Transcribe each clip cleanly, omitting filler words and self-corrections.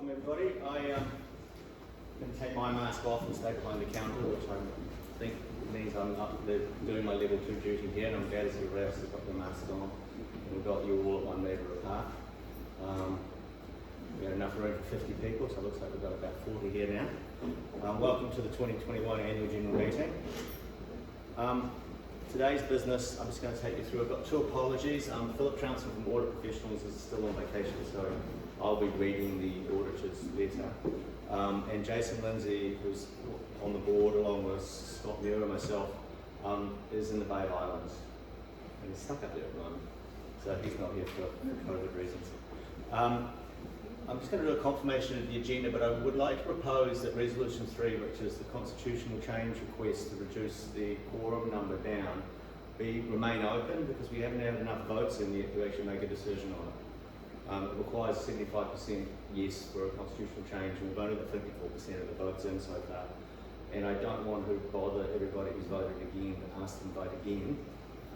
welcome everybody. I'm going to take my mask off and stay behind the counter, which I think means I'm not doing my level 2 duty here, and I'm glad to see everybody else has got their masks on. And we've got you all at 1 metre apart. We have enough room for 50 people, so it looks like we've got about 40 here now. Welcome to the 2021 Annual General Meeting. Today's business, I'm just going to take you through. I've got 2 apologies. Philip Trouncey from Audit Professionals is still on vacation, so I'll be reading the auditor's letter. And Jason Lindsay, who's on the board along with Scott Muir and myself, is in the Bay Islands. And he's stuck up there at the moment, so he's not here for COVID reasons. I'm just going to do a confirmation of the agenda, but I would like to propose that Resolution 3, which is the constitutional change request to reduce the quorum number down, remain open, because we haven't had enough votes in yet to actually make a decision on it. It requires 75% yes for a constitutional change, and we've only got 54% of the votes in so far. And I don't want to bother everybody who's voted again to ask them to vote again.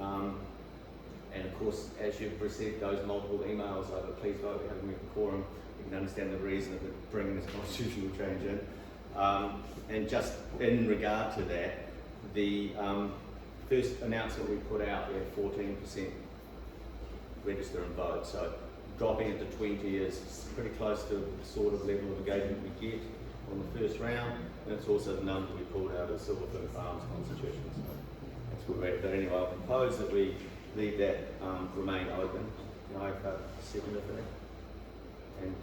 And of course, as you've received those multiple emails over, please vote, we haven't met the quorum. You can understand the reason of bringing this constitutional change in. And just in regard to that, the first announcement we put out, we had 14% register and vote. So dropping it to 20 is pretty close to the sort of level of engagement we get on the first round. And it's also the number we pulled out of Silverfin Farms Constitution. So that's where we're at. But anyway, I propose that we leave that remain open. Can I have a second of that? And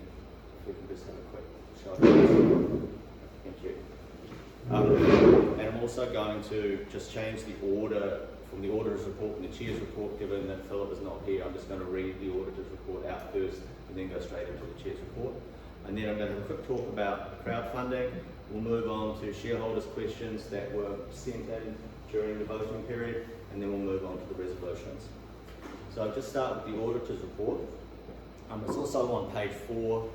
if we can just have a quick show. Thank you. And I'm also going to just change the order from the auditor's report and the chair's report, given that Philip is not here. I'm just going to read the auditor's report out first and then go straight into the chair's report. And then I'm going to have a quick talk about crowdfunding. We'll move on to shareholders' questions that were sent in during the voting period, and then we'll move on to the resolutions. So I'll just start with the auditor's report. It's also on page 4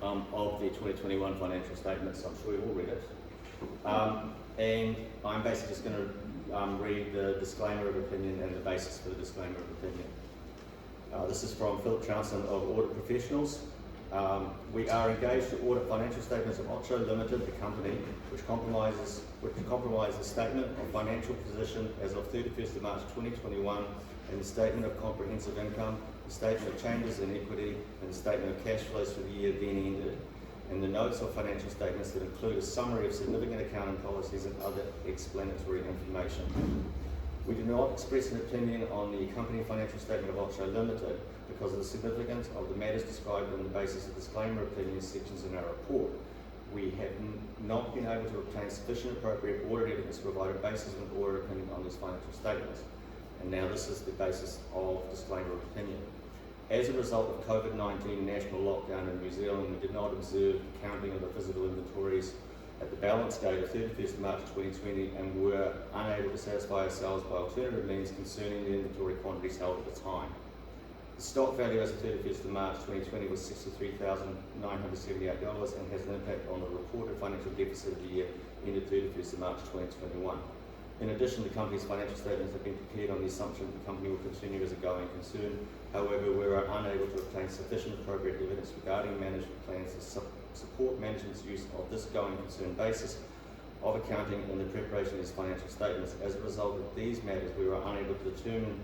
of the 2021 financial statements, so I'm sure you've all read it. And I'm basically just going to read the disclaimer of opinion and the basis for the disclaimer of opinion. This is from Philip Trouncey of Audit Professionals. We are engaged to audit financial statements of Ocho Limited, the company, which compromises the statement of financial position as of 31st of March 2021, and the statement of comprehensive income, the statement of changes in equity, and the statement of cash flows for the year then ended, and the notes of financial statements that include a summary of significant accounting policies and other explanatory information. We do not express an opinion on the accompanying financial statement of Ocho Limited because of the significance of the matters described in the basis of disclaimer opinion sections in our report. We have not been able to obtain sufficient appropriate audit evidence to provide a basis of an audit opinion on these financial statements. And now this is the basis of disclaimer of opinion. As a result of COVID-19 national lockdown in New Zealand, we did not observe counting of the physical inventories at the balance date of 31st of March 2020 and were unable to satisfy ourselves by alternative means concerning the inventory quantities held at the time. The stock value as of 31st of March 2020 was $63,978 and has an impact on the reported financial deficit of the year ended 31st of March 2021. In addition, the company's financial statements have been prepared on the assumption that the company will continue as a going concern. However, we are unable to obtain sufficient appropriate evidence regarding management plans to support management's use of this going concern basis of accounting in the preparation of these financial statements. As a result of these matters, we were unable to determine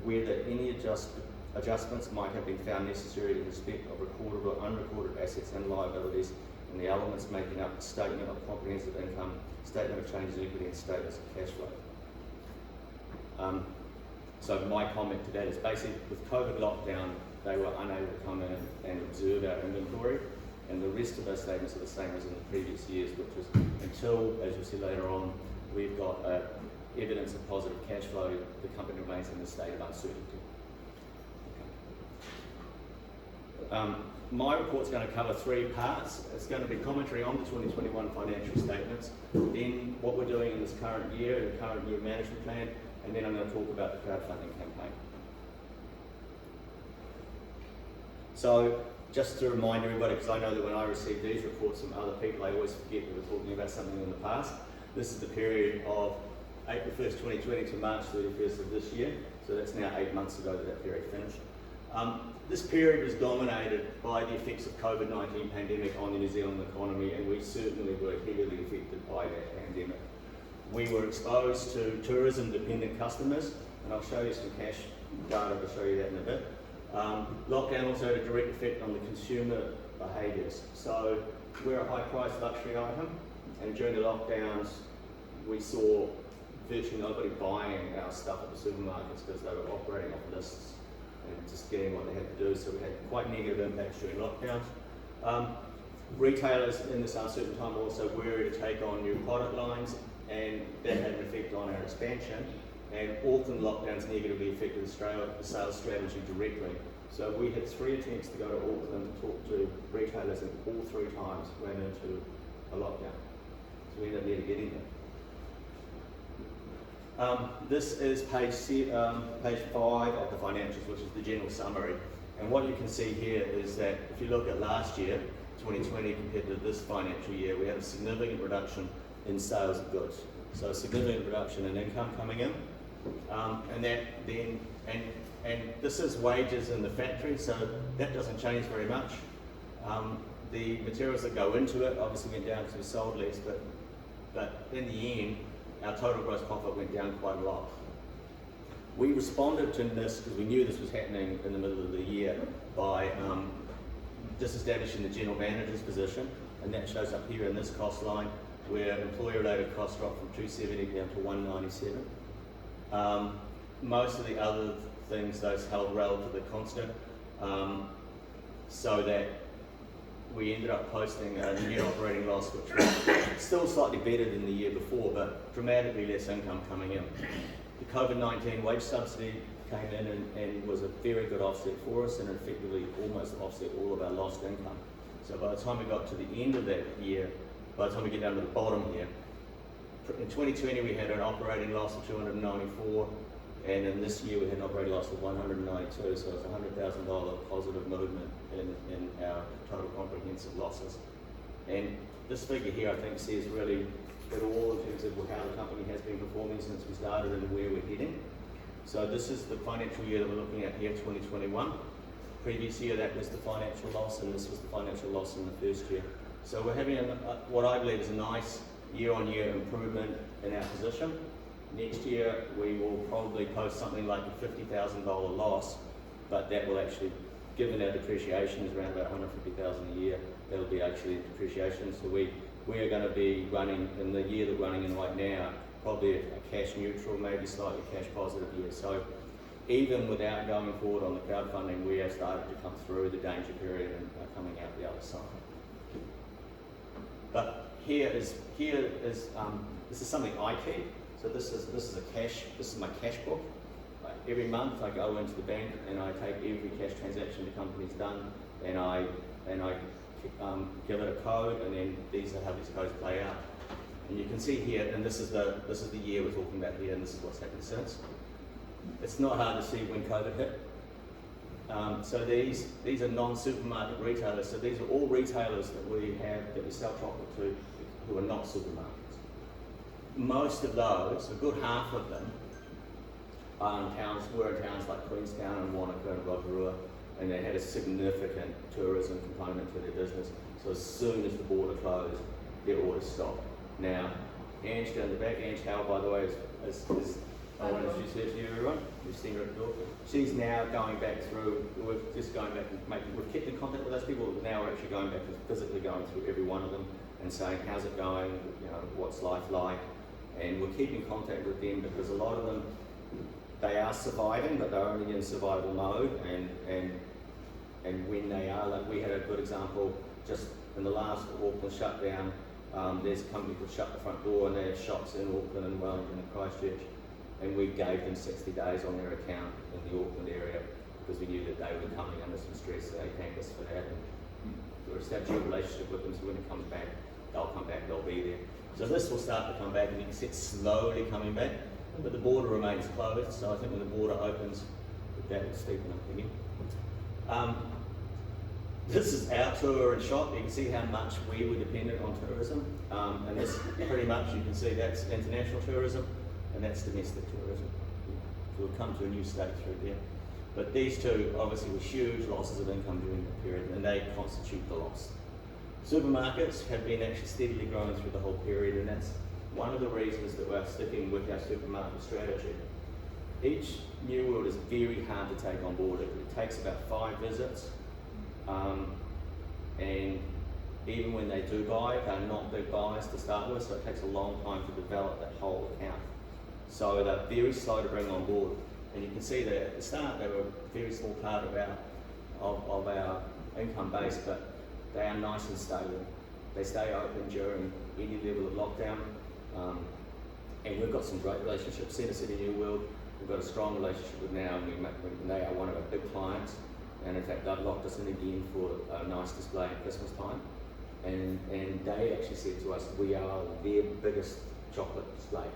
whether any adjustments might have been found necessary in respect of recorded or unrecorded assets and liabilities and the elements making up the statement of comprehensive income, statement of changes in equity, and statements of cash flow. So my comment to that is basically with COVID lockdown, they were unable to come in and observe our inventory, and the rest of those statements are the same as in the previous years, which is until, as you'll see later on, we've got evidence of positive cash flow, the company remains in a state of uncertainty. My report's going to cover 3 parts. It's going to be commentary on the 2021 financial statements, then what we're doing in this current year and the current year management plan, and then I'm going to talk about the crowdfunding campaign. So just to remind everybody, because I know that when I receive these reports from other people, I always forget that we're talking about something in the past. This is the period of April 1st, 2020 to March 31st of this year. So that's now 8 months ago that period finished. This period was dominated by the effects of COVID-19 pandemic on the New Zealand economy, and we certainly were heavily affected by that pandemic. We were exposed to tourism-dependent customers, and I'll show you some cash data to show you that in a bit. Lockdown also had a direct effect on the consumer behaviours. So we're a high-priced luxury item, and during the lockdowns, we saw virtually nobody buying our stuff at the supermarkets because they were operating off lists and just getting what they had to do. So we had quite negative impacts during lockdowns. Retailers in this uncertain time were also wary to take on new product lines, and that had an effect on our expansion. And Auckland lockdowns negatively affected the sales strategy directly. So we had 3 attempts to go to Auckland to talk to retailers, and all 3 times ran into a lockdown. So we ended up never getting there. This is page 5 of the financials, which is the general summary. And what you can see here is that if you look at last year, 2020 compared to this financial year, we had a significant reduction in sales of goods. So a significant reduction in income coming in. And this is wages in the factory, so that doesn't change very much. The materials that go into it obviously went down because we sold less, but in the end, our total gross profit went down quite a lot. We responded to this because we knew this was happening in the middle of the year by disestablishing the general manager's position, and that shows up here in this cost line where employee-related costs dropped from 270 down to 197. Most of the other things, those held relatively constant, so that we ended up posting a net operating loss, which was still slightly better than the year before, but dramatically less income coming in. The COVID-19 wage subsidy came in and was a very good offset for us, and effectively almost offset all of our lost income. So by the time we got to the end of that year, by the time we get down to the bottom here, in 2020 we had an operating loss of 294, and in this year we had an operating loss of 192, so it's a $100,000 positive movement in our total comprehensive losses. And this figure here I think says really it all in terms of how the company has been performing since we started and where we're heading. So this is the financial year that we're looking at here, 2021. Previous year that was the financial loss, and this was the financial loss in the first year. So we're having what I believe is a nice year-on-year improvement in our position. Next year we will probably post something like a $50,000 loss, but that will actually, given our depreciation is around about $150,000 a year, that'll be actually depreciation. So we are going to be running, in the year that we're running in right now, probably a cash neutral, maybe slightly cash positive year. So even without going forward on the crowdfunding, we have started to come through the danger period and are coming out the other side. But this is something I keep. So this is my cash book. Every month I go into the bank and I take every cash transaction the company's done, and I give it a code, and then these are how these codes play out. And you can see here, and this is the year we're talking about here, and this is what's happened since. It's not hard to see when COVID hit. So these are non-supermarket retailers. So these are all retailers that we sell chocolate to who are not supermarkets. Most of those, a good half of them, were in towns like Queenstown and Wanaka and Rotorua, and they had a significant tourism component to their business. So as soon as the border closed, their orders stopped. Now, Ange down the back, Ange Howell, by the way, I want to introduce her to you, everyone. You've seen her at the door. She's now going back through, we've kept in contact with those people, but now we're actually going back and physically going through every one of them and saying, how's it going, what's life like? And we're keeping contact with them because a lot of them, they are surviving, but they're only in survival mode, and when they are, like we had a good example just in the last Auckland shutdown. There's a company called Shut the Front Door, and they have shops in Auckland and Wellington and Christchurch, and we gave them 60 days on their account in the Auckland area because we knew that they were coming under some stress, so they thanked us for that. And we're establishing a relationship with them, so when it comes back, they'll come back, they'll be there. So this will start to come back, and you can see it slowly coming back, but the border remains closed, so I think when the border opens, that will steepen up again. This is our tour and shop. You can see how much we were dependent on tourism, and this pretty much, you can see that's international tourism, and that's domestic tourism. So we've come to a new state through there. But these two obviously were huge losses of income during the period, and they constitute the loss. Supermarkets have been actually steadily growing through the whole period, and that's one of the reasons that we're sticking with our supermarket strategy. Each New World is very hard to take on board. It takes about 5 visits, and even when they do buy, they're not big buyers to start with, so it takes a long time to develop that whole account. So they're very slow to bring on board. And you can see that at the start they were a very small part of our income base, but they are nice and stable. They stay open during any level of lockdown, and we've got some great relationships. Centre City New World, we've got a strong relationship with now, and they are one of our big clients. And in fact, they've locked us in again for a nice display at Christmas time. And they actually said to us, we are their biggest chocolate display.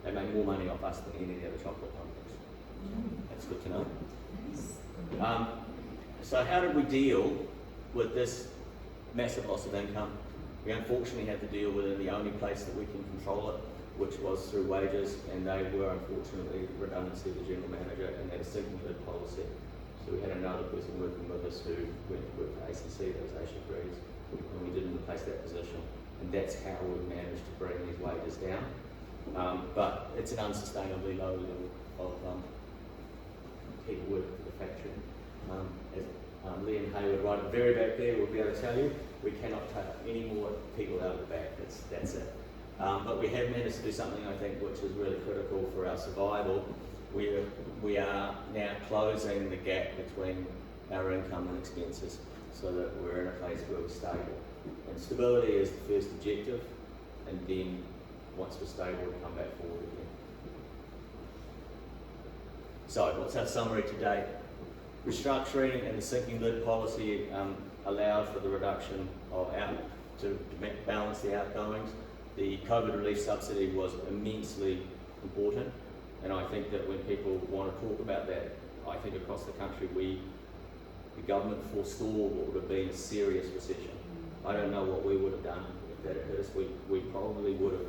They make more money off us than any other chocolate companies. That's good to know. So how did we deal with this massive loss of income? We unfortunately had to deal with it in the only place that we can control it, which was through wages, and they were unfortunately redundancy of the general manager, and had a sinking lid policy. So we had another person working with us who went to work for ACC, those Asian breeds, and we didn't replace that position. And that's how we managed to bring these wages down. But it's an unsustainably low level of people working for the factory. As Liam Hayward right at the very back there will be able to tell you, we cannot take any more people out of the back. That's it. But we have managed to do something, I think, which is really critical for our survival. We are now closing the gap between our income and expenses, so that we're in a place where we're stable. And stability is the first objective, and then once we're stable, we come back forward again. So what's our summary today? Restructuring and the sinking lid policy allowed for the reduction of to balance the outgoings. The COVID relief subsidy was immensely important, and I think that when people want to talk about that, I think across the country the government foresaw what would have been a serious recession. I don't know what we would have done if that had hit us. We probably would have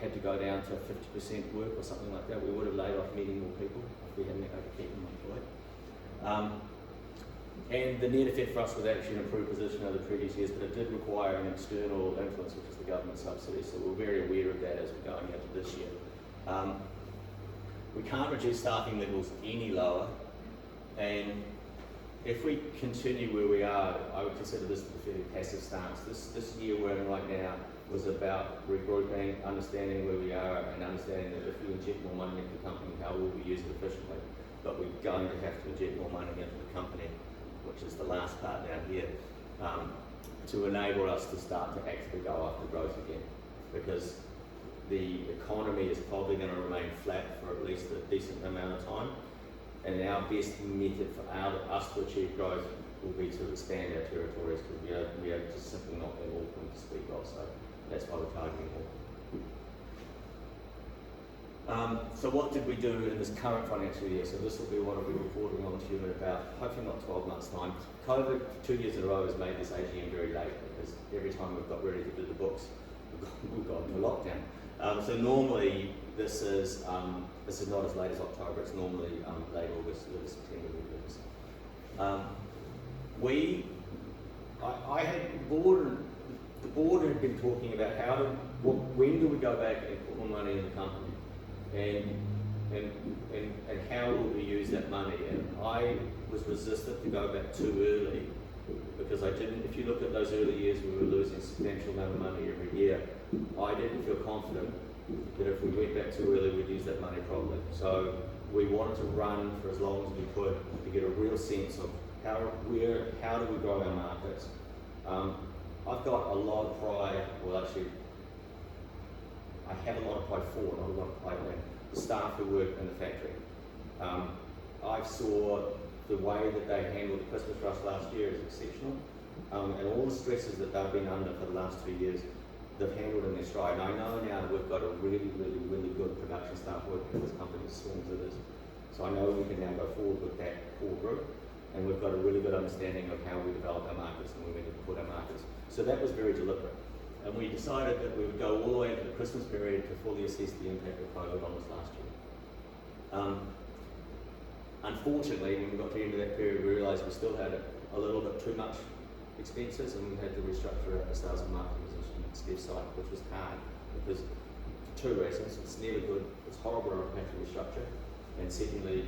had to go down to 50% work or something like that. We would have laid off many more people if we hadn't been able to keep them employed. And the net effect for us was actually an improved position over the previous years, but it did require an external influence, which is the government subsidy. So we're very aware of that as we're going into this year. We can't reduce staffing levels any lower, and if we continue where we are, I would consider this a fairly passive stance. This year we're in right now was about regrouping, understanding where we are, and understanding that if we inject more money into the company, how will we use it efficiently? But we're going to have to inject more money into the company, which is the last part down here, to enable us to start to actually go after growth again. Because the economy is probably going to remain flat for at least a decent amount of time. And our best method for us to achieve growth will be to expand our territories, because we are just simply not in Auckland to speak of, so that's why we're targeting Auckland. So what did we do in this current financial year? So this will be what I'll be reporting on to you in about, hopefully not 12 months' time. COVID, 2 years in a row, has made this AGM very late, because every time we've got ready to do the books, we've gone into lockdown. So normally this is not as late as October. It's normally late August, early September. I had the board had been talking about when do we go back and put more money in the company, and how will we use that money? And I was resistant to go back too early, because I didn't. If you look at those early years, we were losing a substantial amount of money every year. I didn't feel confident that if we went back too early, we'd use that money properly. So we wanted to run for as long as we could to get a real sense of how do we grow our markets. I've got a lot of pride, well actually, I have a lot of pride for, not a lot of pride in, the staff who work in the factory. I saw the way that they handled the Christmas rush last year is exceptional, and all the stresses that they've been under for the last 2 years, they've handled in their stride. And I know now that we've got a really, really, really good production staff working for this company as strong as it is. So I know we can now go forward with that core group, and we've got a really good understanding of how we develop our markets and where we need to put our markets. So that was very deliberate. And we decided that we would go all the way into the Christmas period to fully assess the impact of COVID on us last year. Unfortunately, when we got to the end of that period, we realised we still had a little bit too much expenses, and we had to restructure our sales and marketing position at Steve's site, which was hard because for 2 reasons. It's never good, it's horrible to have to restructure, and secondly,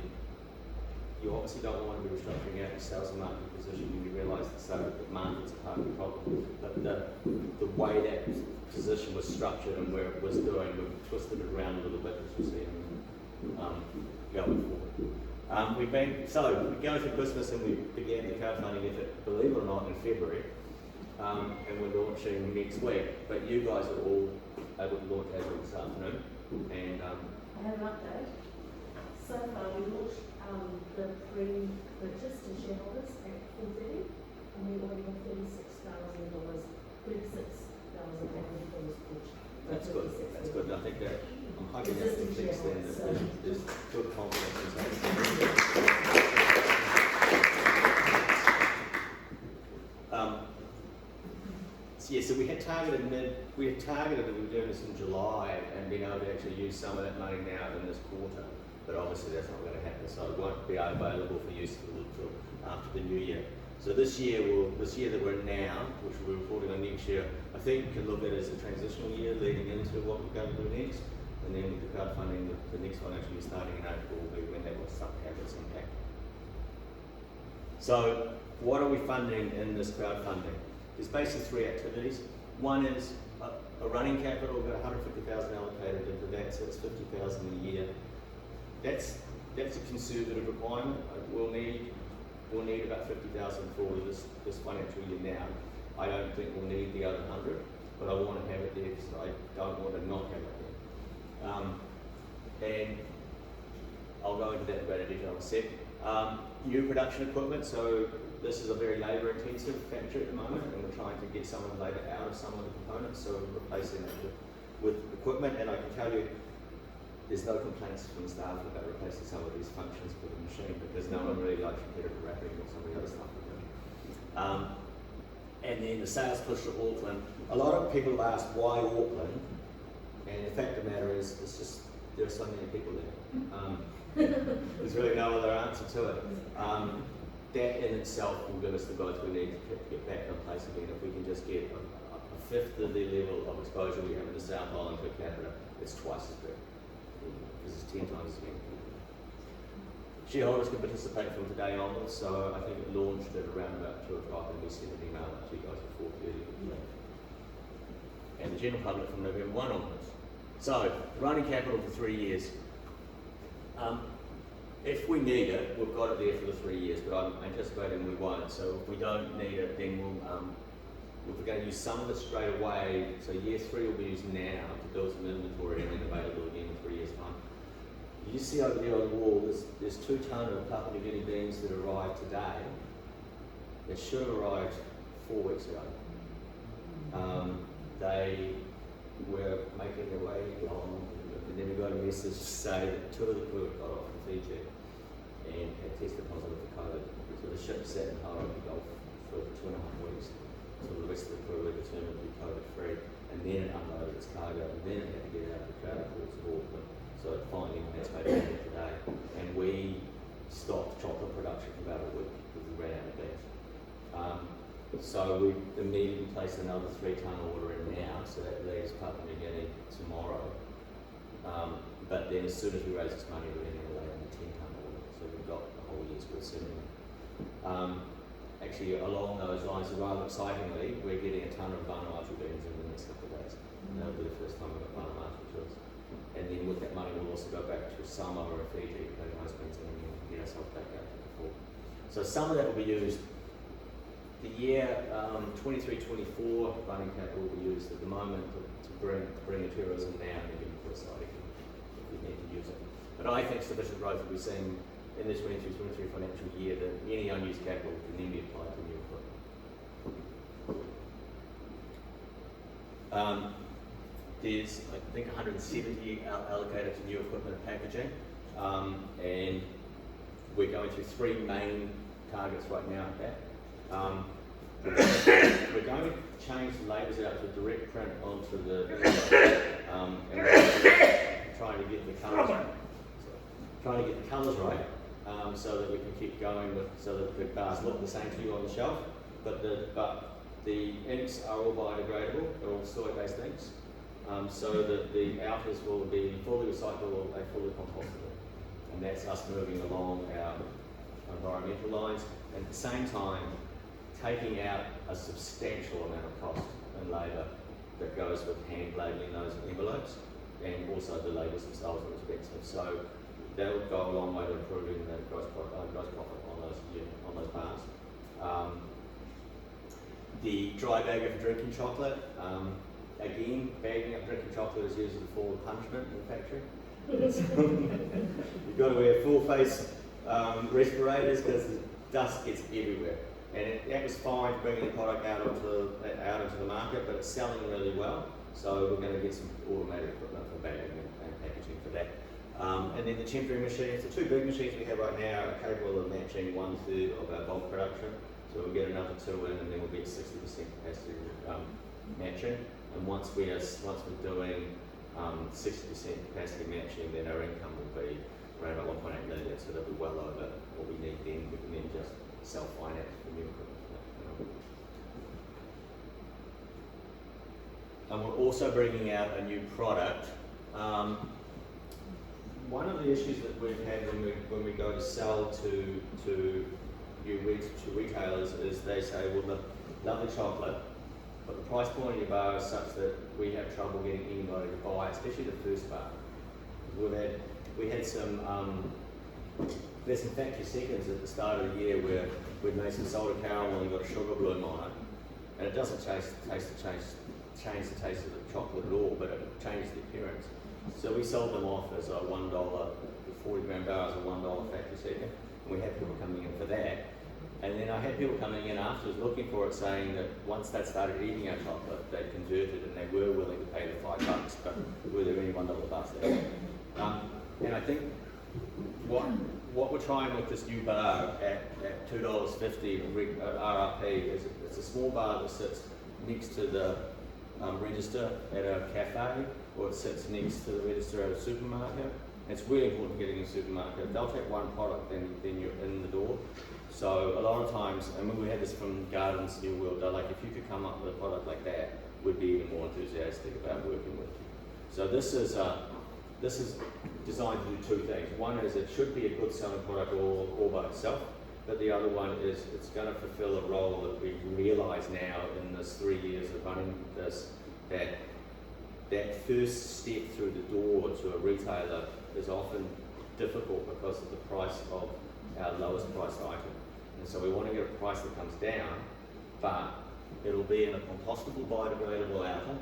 you obviously don't want to be restructuring out your sales and marketing position when you realise that market's a part of the problem. But the way that position was structured and where it was doing, we've twisted it around a little bit, as you see, going forward. We go through Christmas and we began the crowdfunding effort, believe it or not, in February, and we're launching next week. But you guys are all able to launch as of this afternoon. And I have an update. So far, we launched the pre-purchase to shareholders at 4:30, and we already have $36,000 pledged. that's good. That's good. And I think that I'm hoping that will extend. There's good confidence in that. So we had targeted that we were doing this in July and being able to actually use some of that money now in this quarter. But obviously that's not going to happen, so it won't be available for use until after the new year. So this year that we're in now, which we're reporting on next year, I think you can look at it as a transitional year leading into what we're going to do next. And then with the crowdfunding, the next financial year starting in April will be when that will start to have its impact. So what are we funding in this crowdfunding? There's basically 3 activities. One is a running capital, we've got 150,000 allocated into that, so it's 50,000 a year. That's a conservative requirement. We'll need about 50,000 for this financial year now. I don't think we'll need the other 100, but I want to have it there because I don't want to not have it there. And I'll go into that in greater detail in a sec. New production equipment, so this is a very labour intensive factory at the moment, and we're trying to get some of the labour out of some of the components, so we're replacing it with equipment. And I can tell you, there's no complaints from the staff about replacing some of these functions with the machine, because no one really likes repetitive wrapping or some of the other stuff we're doing. And then the sales push to Auckland. A lot of people have asked why Auckland, and the fact of the matter is, it's just there are so many people there. There's really no other answer to it. That in itself will give us the growth we need to get back in place again. If we can just get a fifth of the level of exposure we have in the South Island per capita, it's twice as big. Because it's 10 times as many people. Shareholders can participate from today onwards, so I think it launched at around about 2 o'clock, and we sent an email out to you guys at 4:30. And the general public from November 1 onwards. So, running capital for 3 years. If we need it, we've got it there for the 3 years, but I'm anticipating we won't. So if we don't need it, then we're going to use some of it straight away. So year 3 will be used now to build some inventory and then available again in 3 years' time. You see over there on the wall, there's 2 tonne of Papua New Guinea beans that arrived today. They should have arrived 4 weeks ago. They were making their way on, and then we got a message to say that 2 of the crew had got off from Fiji and had tested positive for COVID. So the ship sat in Hauraki Gulf for 2.5 weeks. So the rest of the crew were determined to be COVID free, and then it unloaded its cargo, and then it had to get out of the crowded ports of Auckland. So it finally that's made it happen today. And we stopped chocolate production for about a week because we ran out of beans. So we immediately placed another 3 tonne order in now, so that leaves Papua New Guinea tomorrow. But then as soon as we raise this money, we're going to lay in a 10 tonne order, so we've got a whole year's worth sitting there. Actually, along those lines, rather excitingly, we're getting a tonne of Vanuatu beans in the next couple of days. And that'll be the first time we've got Vanuatu to us. And then with that money, we'll also go back to Samoa or Fiji, putting those beans in, and then get ourselves back out to before. So some of that will be used. The year 23-24 running capital will be used at the moment to bring materials in now and then get to a site if we need to use it. But I think sufficient growth will be seen in the 22-23 financial year that any unused capital can then be applied to new equipment. There's, I think, 170 allocated to new equipment and packaging, and we're going through 3 main targets right now at that. We're going to change the labels out to direct print onto the and we're trying to get the colours right. so that we can keep going with, so that the bars look the same to you on the shelf, but the inks are all biodegradable, they're all soy-based inks, so that the outers will be fully recyclable and fully compostable. And that's us moving along our environmental lines, and at the same time taking out a substantial amount of cost and labour that goes with hand labelling those envelopes, and also the labels themselves are expensive. So that will go a long way to improving the gross profit on those bars. The dry bag of drinking chocolate, again, bagging up drinking chocolate is used as a form of punishment in the factory. You've got to wear full face respirators because the dust gets everywhere. And that was fine bringing the product out into the market, but it's selling really well. So we're going to get some automated equipment for bagging and packaging for that. And then the tempering machines, the two big machines we have right now are capable of matching 1/3 of our bulk production. So we'll get another 2 in, and then we'll get 60% capacity matching. And once we're doing 60% capacity matching, then our income will be around about 1.8 million. So that'll be well over what we need then. We can then just self-finance for new equipment. And we're also bringing out a new product. One of the issues that we've had when we go to sell to retailers is they say, well, the lovely chocolate, but the price point of your bar is such that we have trouble getting anybody to buy, especially the first bar. We had some factory seconds at the start of the year where we'd made some salted caramel and got a sugar bloom on it, and it doesn't change the taste of the chocolate at all, but it changes the appearance. So we sold them off as a $1, 40 gram bar as a $1 factory second, and we had people coming in for that. And then I had people coming in afterwards looking for it, saying that once they started eating our chocolate, they converted and they were willing to pay the $5, but were there any $1 bars there? And I think what we're trying with this new bar at $2.50 RRP is it's a small bar that sits next to the register at a cafe, or it sits next to the register at a supermarket. And it's really important getting in a supermarket. They'll take one product, then you're in the door. So a lot of times, and when we had this from Gardens New World, they're like, if you could come up with a product like that, we'd be even more enthusiastic about working with you. So this is designed to do two things. One is it should be a good selling product all by itself, but the other one is it's going to fulfill a role that we realise now in this 3 years of running this, that first step through the door to a retailer is often difficult because of the price of our lowest priced item. And so we want to get a price that comes down, but it'll be in a compostable biodegradable outer.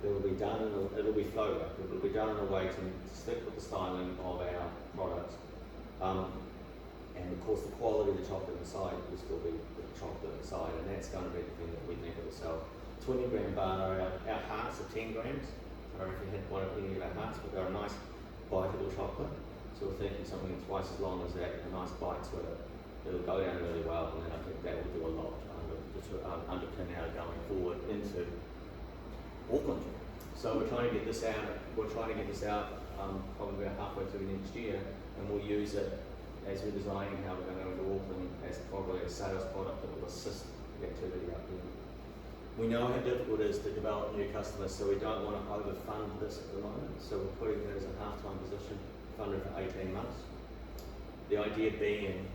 It'll be flow wrapped. It'll be done in a way to stick with the styling of our products. And of course the quality of the chocolate inside will still be the chocolate inside, and that's going to be the thing that we think will sell. 20 gram bar, our hearts are 10 grams. I don't know if you had one of any of our hearts, but they're a nice biteable chocolate. So we're thinking something twice as long as that, a nice bite to it. It'll go down really well, and then I think that will do a lot to underpin our going forward into Auckland. So we're trying to get this out. Probably about halfway through next year, and we'll use it as we're designing how we're going to go into Auckland as probably a sales product that will assist the activity up there. We know how difficult it is to develop new customers, so we don't want to overfund this at the moment. So we're putting it as a half-time position, funded for 18 months. The idea being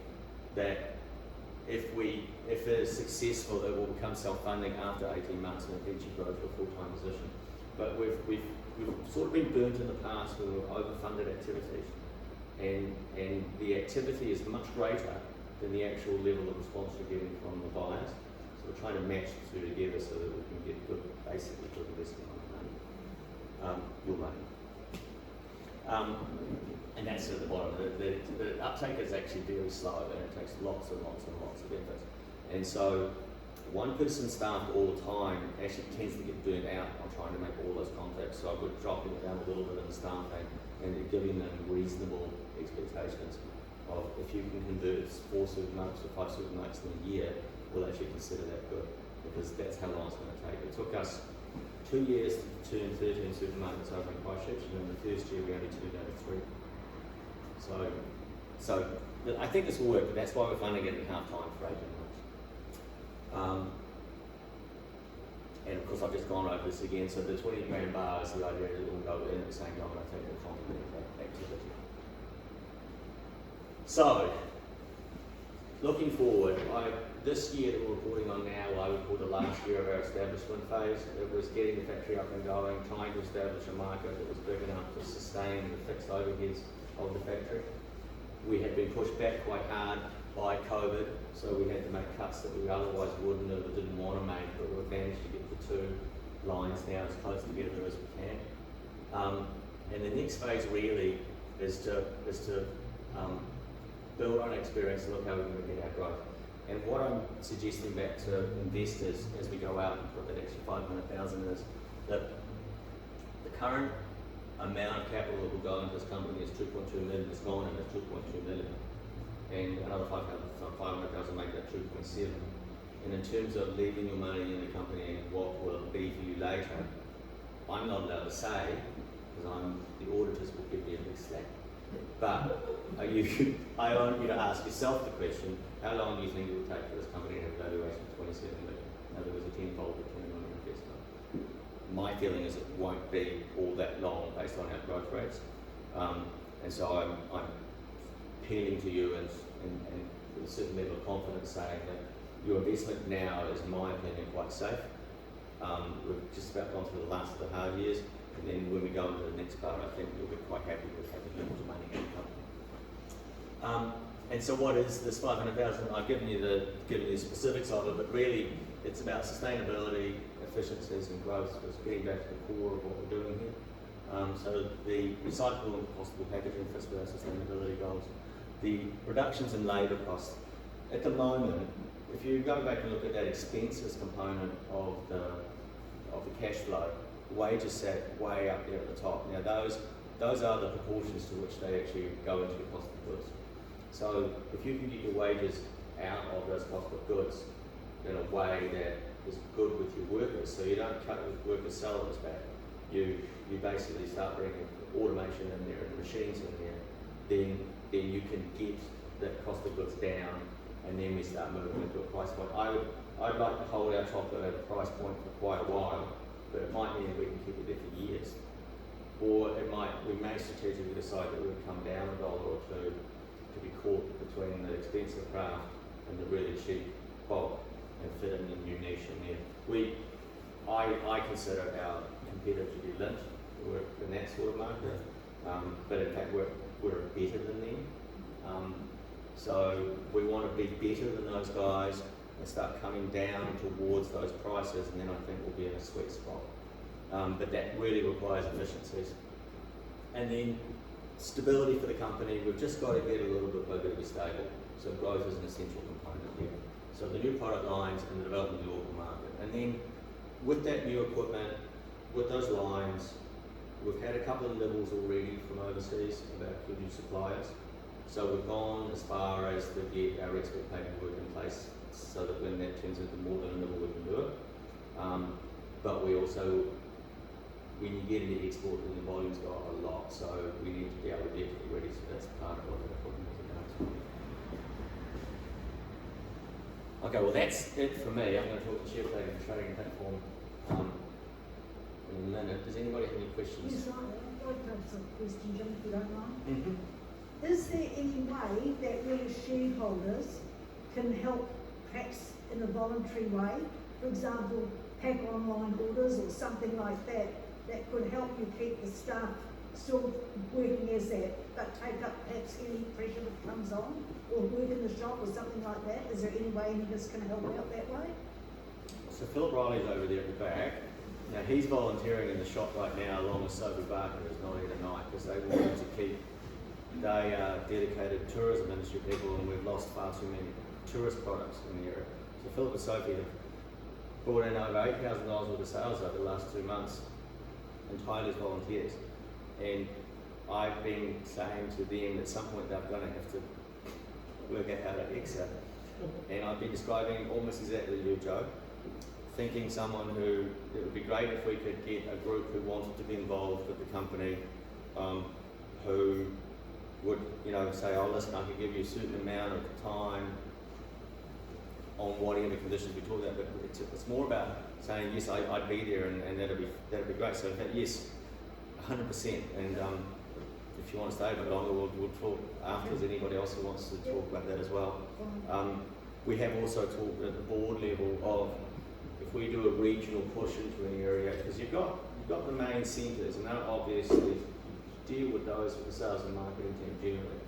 that if it is successful, it will become self-funding after 18 months and eventually grow to a full-time position. But we've sort of been burnt in the past when we've overfunded activities, and the activity is much greater than the actual level of response we're getting from the buyers. So we're trying to match the two together so that we can get basically good investment on your money. And that's at the bottom. The uptake is actually very slow, and it takes lots and lots and lots of effort. And so one person staffed all the time actually tends to get burnt out on trying to make all those contacts. So we're dropping it down a little bit in the staffing and giving them reasonable expectations of if you can convert 4 supermarkets or 5 supermarkets in a year, we'll actually consider that good, because that's how long it's going to take. It took us 2 years to turn 13 supermarkets over in Christchurch, and in the first year we only turned over 3. So So I think this will work, but that's why we're funding it in half time for 18 months. And of course I've just gone over this again, so the 20 grand bar is the idea that it will go in at the same time, and I think it will complement that activity. So, looking forward, this year that we're reporting on now, I would call the last year of our establishment phase. It was getting the factory up and going, trying to establish a market that was big enough to sustain the fixed overheads of the factory. We had been pushed back quite hard by COVID, so we had to make cuts that we otherwise wouldn't have or didn't want to make, but we've managed to get the two lines now as close together as we can. And the next phase really is to build on experience and look how we're going to get our growth. And what I'm suggesting back to investors as we go out and put that extra 500,000 is that the current amount of capital that will go into this company is 2.2 million. It's gone in at 2.2 million, and another 500,000 make that 2.7. And in terms of leaving your money in the company and what will it be for you later, I'm not allowed to say because the auditors will give me a big slap. But I want you to ask yourself the question: how long do you think it will take for this company to have a valuation of 27 million? In other words, a 10-fold return on investment. My feeling is it won't be all that long based on our growth rates, and so I'm appealing to you and with a certain level of confidence saying that your investment now is, in my opinion, quite safe. We've just about gone through the last of the hard years, and then when we go into the next part, I think you'll be quite happy with having limited money in the company. And so what is this 500,000? I've given you the specifics of it, but really it's about sustainability, efficiencies and growth. So it's getting back to the core of what we're doing here. So the recyclable and compostable packaging fits with our sustainability goals. The reductions in labour costs. At the moment, if you go back and look at that expenses component of the cash flow, wages sat way up there at the top. Now those are the proportions to which they actually go into your cost of goods. So if you can get your wages out of those cost of goods in a way that is good with your workers, so you don't cut with workers' salaries back, you basically start bringing automation in there and machines in there, then you can get that cost of goods down, and then we start moving into a price point. I'd like to hold our chocolate at a price point for quite a while, but it might mean that we can keep it there for years. Or we may strategically decide that we would come down $1 or $2 to be caught between the expensive craft and the really cheap bulk and fit in the new niche in there. I consider our competitor to be Lint, who work in that sort of market, but in fact we're better than them. So we want to be better than those guys and start coming down towards those prices, and then I think we'll be in a sweet spot. But that really requires efficiencies. And then stability for the company. We've just got to get a little bit bigger to be stable. So growth is an essential component here. So the new product lines and the development of the local market. And then with that new equipment, with those lines, we've had a couple of nibbles already from overseas about good new suppliers. So we've gone as far as to get our export paperwork in place so that when that turns into more than a nibble, we can do it. But we also, when you get into export, then the volumes go up a lot, so we need to be able to get it ready, so that's part of what we're putting into the. Okay, well that's it for me. I'm going to talk to Chef David and Trading Platform in a minute. Does anybody have any questions? Yes, I'd like to have some questions, Jim, if you don't mind. Mm-hmm. Is there any way that we as shareholders can help, perhaps in a voluntary way, for example, pack online orders or something like that, that could help you keep the staff still working as that, but take up perhaps any pressure that comes on, or work in the shop or something like that? Is there any way any of us can help out that way? So Philip Riley's over there at the back. Now he's volunteering in the shop right now along with Sophie Barker, who's not here tonight, because they wanted to keep, they are dedicated tourism industry people, and we've lost far too many tourist products in the area. So Philip and Sophie have brought in over $8,000 worth of sales over the last 2 months, entirely as volunteers. And I've been saying to them at some point they're going to have to work out how to exit. And I've been describing almost exactly you, Joe, thinking someone who, it would be great if we could get a group who wanted to be involved with the company, who would, you know, say, oh, listen, I can give you a certain amount of time on whatever conditions we talk about, but it's more about saying, yes, I'd be there, and that'd be great. So in fact, yes, 100%. And if you want to stay a bit longer, we'll talk afterwards. Anybody else who wants to talk about that as well. We have also talked at the board level of if we do a regional push into an area, because you've got the main centres, and they'll obviously deal with those with the sales and marketing team generally.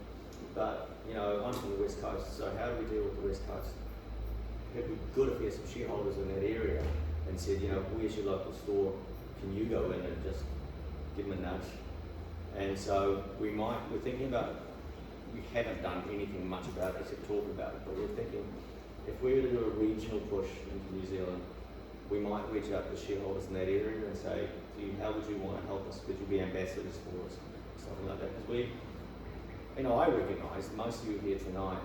But you know, I'm from the West Coast, so how do we deal with the West Coast? It'd be good if we had some shareholders in that area and said, you know, where's your local store? Can you go in and just give them a nudge? And so we're thinking about, we haven't done anything much about it except talk about it, but we're thinking if we were to do a regional push into New Zealand, we might reach out to shareholders in that area and say, how would you want to help us? Could you be ambassadors for us? Something like that. Because I recognise most of you here tonight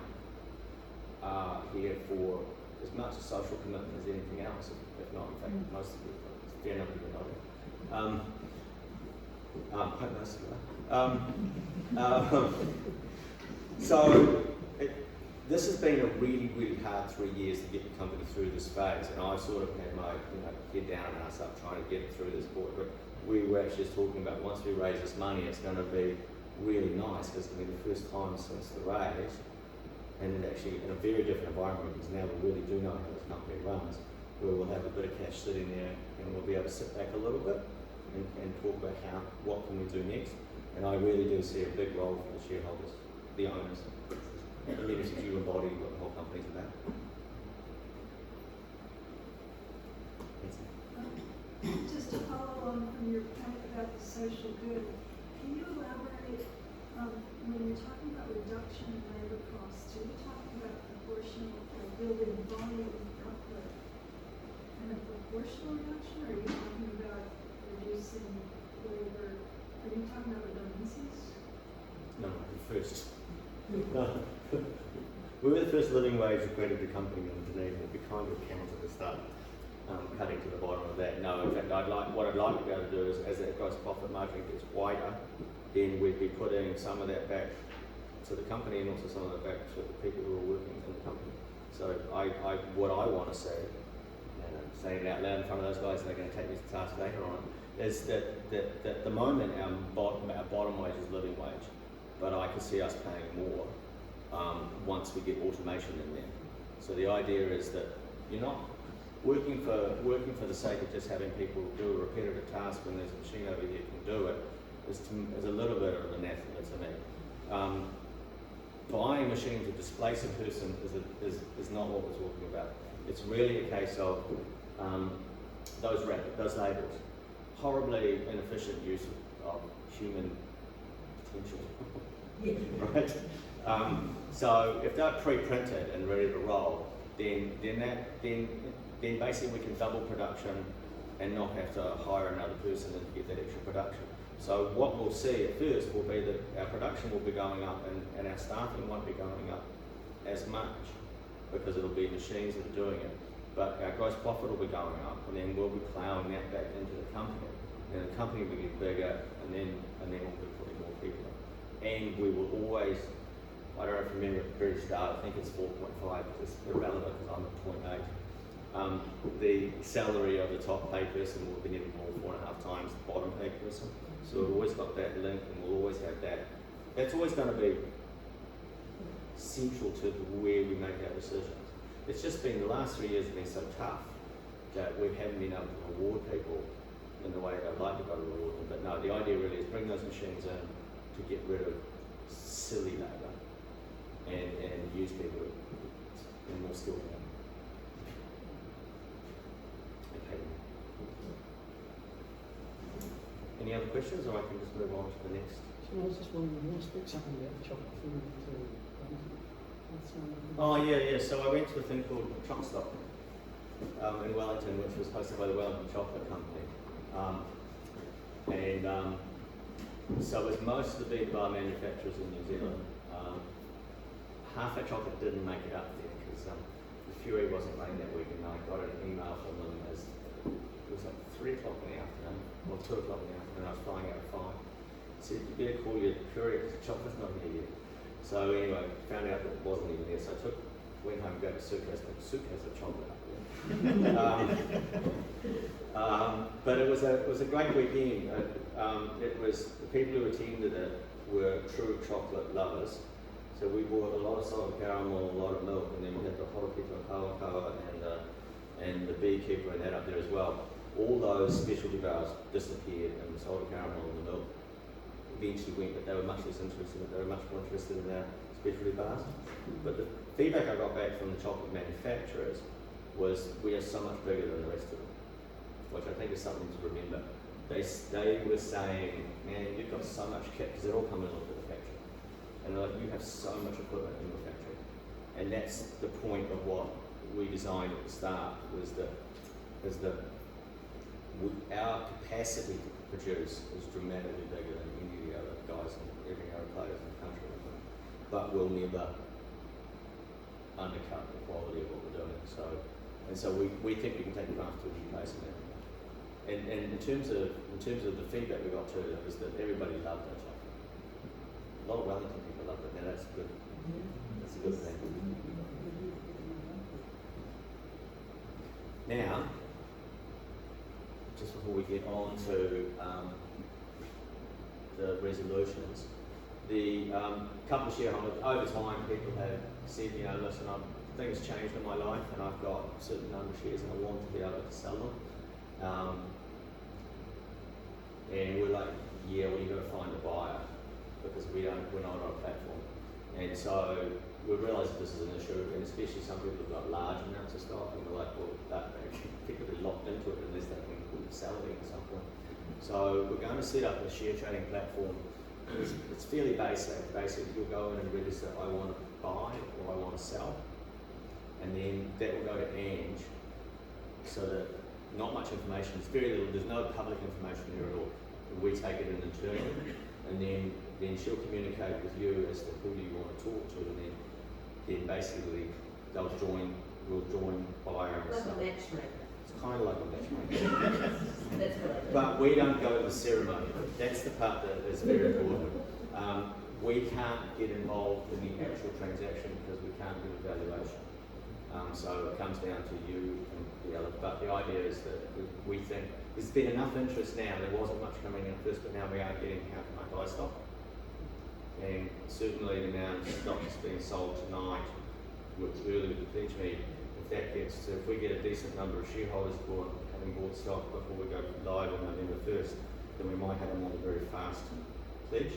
are here for as much a social commitment as anything else, if not, in fact, most of you, fair enough of you know. Quite most of you. So this has been a really, really hard 3 years to get the company through this phase, and I've sort of had my head down and ass up trying to get it through this board. But we were actually just talking about once we raise this money, it's going to be really nice because it's going to be the first time since the raise, and actually in a very different environment because now we really do know how this company runs, where we'll have a bit of cash sitting there and we'll be able to sit back a little bit and talk about what can we do next. And I really do see a big role for the shareholders, the owners, the leaders that you embody what the whole company's about. Just to follow on from your point about the social good, can you elaborate when you're talking about reduction in labor costs, are you talking about proportional building volume output and a proportional reduction, or are you talking about reducing labor, are you talking about redundancies? No, first. We were the first living wage accredited company in Dunedin. It'd be kind of counter to start cutting to the bottom of that. No, in fact, what I'd like to be able to do is, as that gross profit margin gets wider, then we'd be putting some of that back to the company and also some of that back to the people who are working in the company. So what I want to say, and I'm saying it out loud in front of those guys, and they're going to take me to task later on, is that at the moment our bottom wage is living wage, but I could see us paying more once we get automation in there. So the idea is that you're not working for the sake of just having people do a repetitive task when there's a machine over here can do it. Is a little bit of anathema to me. Buying a machine to displace a person is not what we're talking about. It's really a case of those labels. Horribly inefficient use of human potential. Right? So if they're pre-printed and ready to roll, then basically we can double production and not have to hire another person to get that extra production. So what we'll see at first will be that our production will be going up and our staffing won't be going up as much because it'll be machines that are doing it. But our gross profit will be going up, and then we'll be plowing that back into the company. And the company will get bigger, and then we'll be putting more people in. And we will always, I don't know if you remember at the very start, I think it's 4.5, it's irrelevant because I'm at 0.8. The salary of the top paid person will be nearly more 4.5 times the bottom paid person. So we've always got that link, and we'll always have that. That's always going to be central to where we make our decisions. It's just been, the last 3 years have been so tough that we haven't been able to reward people in the way they'd like to go to reward them. But no, the idea really is bring those machines in to get rid of silly labour and use people in more skilled labour. Okay. Any other questions, or I can just move on to the next? So I was just wondering, you want to speak something about the chocolate food Oh yeah. So I went to a thing called Chockstock in Wellington, which was hosted by the Wellington Chocolate Company, so as most of the big bar manufacturers in New Zealand, half that chocolate didn't make it up there because the Fury wasn't running that week, and I got an email from them as it was like 3 o'clock in the afternoon, or 2 o'clock in the afternoon. I was flying out at 5, said, you better call your courier because the chocolate's not here yet. So anyway, found out that it wasn't even there. So I went home and got a suitcase of chocolate. But it was a great weekend. It was, the people who attended it were true chocolate lovers. So we bought a lot of salted caramel, a lot of milk, and then we had the Horokito Kawakawa and the beekeeper and that up there as well. All those specialty bars disappeared, and the salted caramel and the milk eventually went, but they were much less interested. They were much more interested in our specialty bars. But the feedback I got back from the chocolate manufacturers was we are so much bigger than the rest of them, which I think is something to remember. They were saying, man, you've got so much kit, because they're all coming into the factory. And they're like, you have so much equipment in your factory. And that's the point of what we designed at the start, was that our capacity to produce is dramatically bigger than any of the other guys and every other players in the country. But we'll never undercut the quality of what we're doing. So we think we can take advantage of the place in that. And in terms of the feedback we got too, is that everybody loved our chocolate. A lot of Wellington people loved it. Now that's good. That's a good thing. Now, just before we get on to the resolutions, the couple of shareholders, over time people have said, you know, listen, things changed in my life and I've got a certain number of shares and I want to be able to sell them. And we're like, yeah, well, you've got to find a buyer because we're not on a platform. And so we realised that this is an issue, and especially some people have got large amounts of stock and we're like, well, they get really locked into it unless they can sell it at some point. So we're going to set up a share trading platform. It's fairly basic. Basically, you'll go in and register, I want to buy or I want to sell. And then that will go to Ange, so that not much information, it's very little, there's no public information there at all. We take it in internally, and then she'll communicate with you as to who you want to talk to, and then basically we'll join buyer and Like a seller. matchmaker. It's kind of like a matchmaker. That's what I do. But we don't go to the ceremony. That's the part that is very important. We can't get involved in the actual transaction because we can't do a valuation. So it comes down to you and the other. But the idea is that we think there's been enough interest now. There wasn't much coming in first, but now we are getting how can I buy stock? And certainly the amount of stock that's being sold tonight, which earlier with the pledge meeting, if we get a decent number of shareholders having bought stock before we go live on November 1st, then we might have another very fast pledge,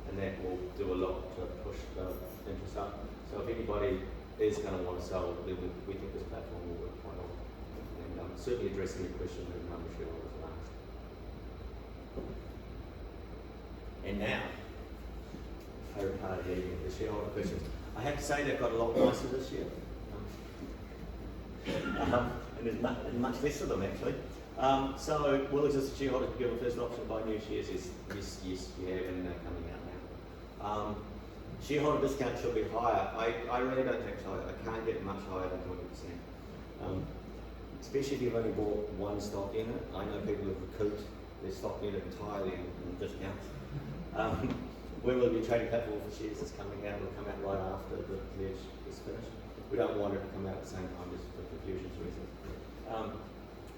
and that will do a lot to push the interest up. So if anybody is going to want to sell, then we think this platform will work quite well. And certainly addressing the question that a number of shareholders have asked. And now, favourite part of the evening, the shareholder questions. I have to say they've got a lot nicer this year. And there's much less of them actually. So, will existing shareholders be given first option to buy new shares? Yes, you have, and they're coming out now. Shareholder discount should be higher. I really don't think so. I can't get much higher than 20%. Especially if you've only bought one stock in it. I know people have recouped their stock in it entirely in discounts. When will the trading platform for shares is coming out? It will come out right after the pledge is finished. We don't want it to come out at the same time just for confusion's reasons.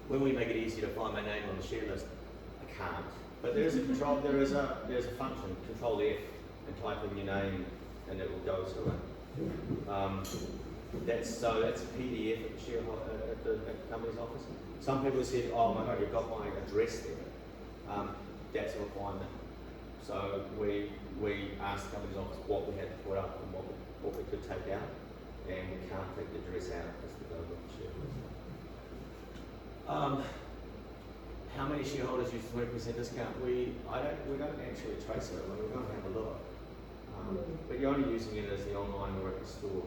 When we make it easier to find my name on the share list, I can't. But there is a control. There's a function, Control F, and type in your name, and it will go to it. That's a PDF at the company's office. Some people said, "Oh my God, you've got my address there." That's a requirement. So we asked the company's office what we had to put up and what we could take out, and we can't take the address out as the global shareholders. How many shareholders use 20% discount? We don't actually trace it. We're going to have a look. But you're only using it as the online or at the store.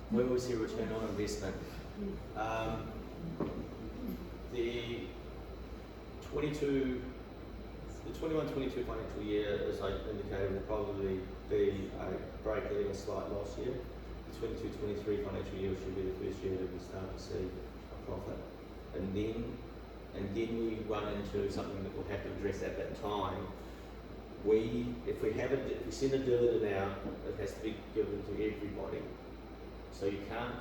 When we see return on investment, the 21-22 financial year, as I indicated, will probably be a break even, a slight loss year. The 22-23 financial year should be the first year that we start to see a profit. And then and then we run into something that we'll have to address at that time. If we send a dividend out, it has to be given to everybody. So you can't,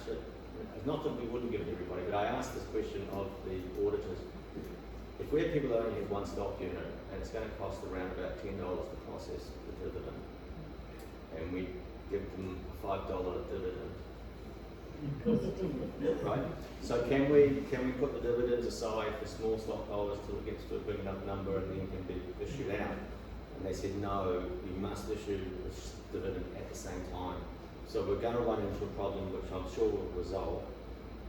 not that we wouldn't give it to everybody, but I asked this question of the auditors. If we have people that only have one stock unit, and it's going to cost around about $10 to process the dividend, and we give them a $5 dividend, right? So can we put the dividends aside for small stockholders till it gets to a big enough number and then can be issued out? And they said no, we must issue this dividend at the same time. So we're going to run into a problem which I'm sure will resolve.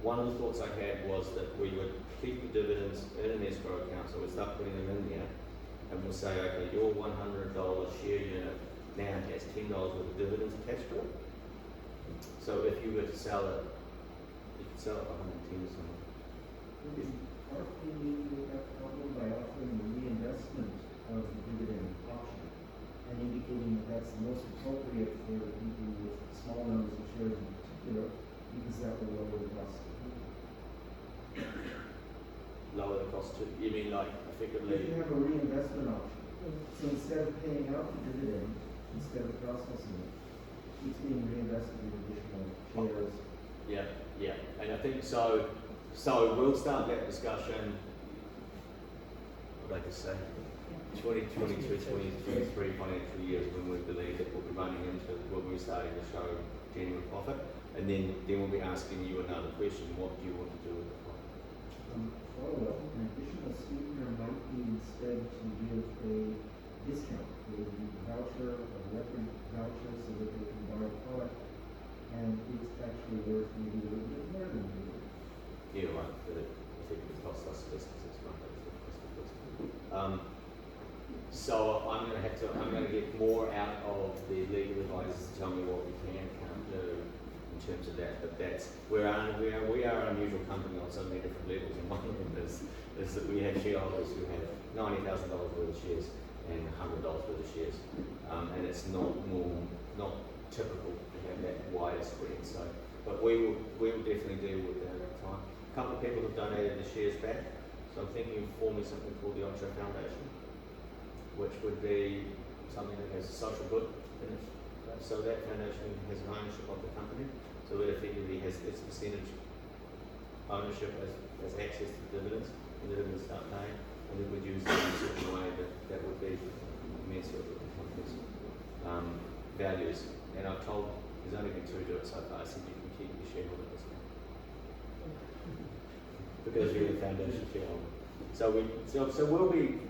One of the thoughts I had was that we would keep the dividends in an escrow account, so we'll start putting them in there, and we'll say, okay, your $100 share unit now has $10 worth of dividends attached to it. So if you were to sell it, you could sell it for $110 or something. Are we meeting with that problem by offering the reinvestment of the dividend option and indicating that that's the most appropriate for the people with small numbers of shares in particular, because that will lower the cost of the Lower the cost to, you mean like effectively? If you have a reinvestment option, so instead of paying out the dividend, instead of processing it, it's being reinvested in additional shares. Yeah, and I think so. So we'll start that discussion. What did I just say? 2022, 2023 financial years when we believe that we'll be running into, when we're starting to show genuine profit, and then we'll be asking you another question: what do you want to do with the profit? Follow-up, an additional sweetener might be instead to give a discount, a voucher, a record voucher, so that they can buy a product, and it's actually worth maybe a little bit more than the dividend. Yeah, right. But it effectively costs us less because it's front end, it's the cost of this. So I'm going to get more out of the legal advisors to tell me what we can and can't do in terms of that. But we are an unusual company on so many different levels, and one of them is that we have shareholders who have $90,000 worth of shares and $100 worth of shares, and it's not typical to have that wider spread. So, but we will definitely deal with that at the time. A couple of people have donated the shares back, so I'm thinking of forming something called the Ocho Foundation, which would be something that has a social good in it. So that foundation has an ownership of the company, so it effectively has its percentage ownership as access to dividends, and dividends start paying, and it would use it in a certain way that would be commensurate with the company's values. And I've told, there's only been 2 do it so far. I said you can keep your shareholder discount because you're a foundation shareholder. So we'll be.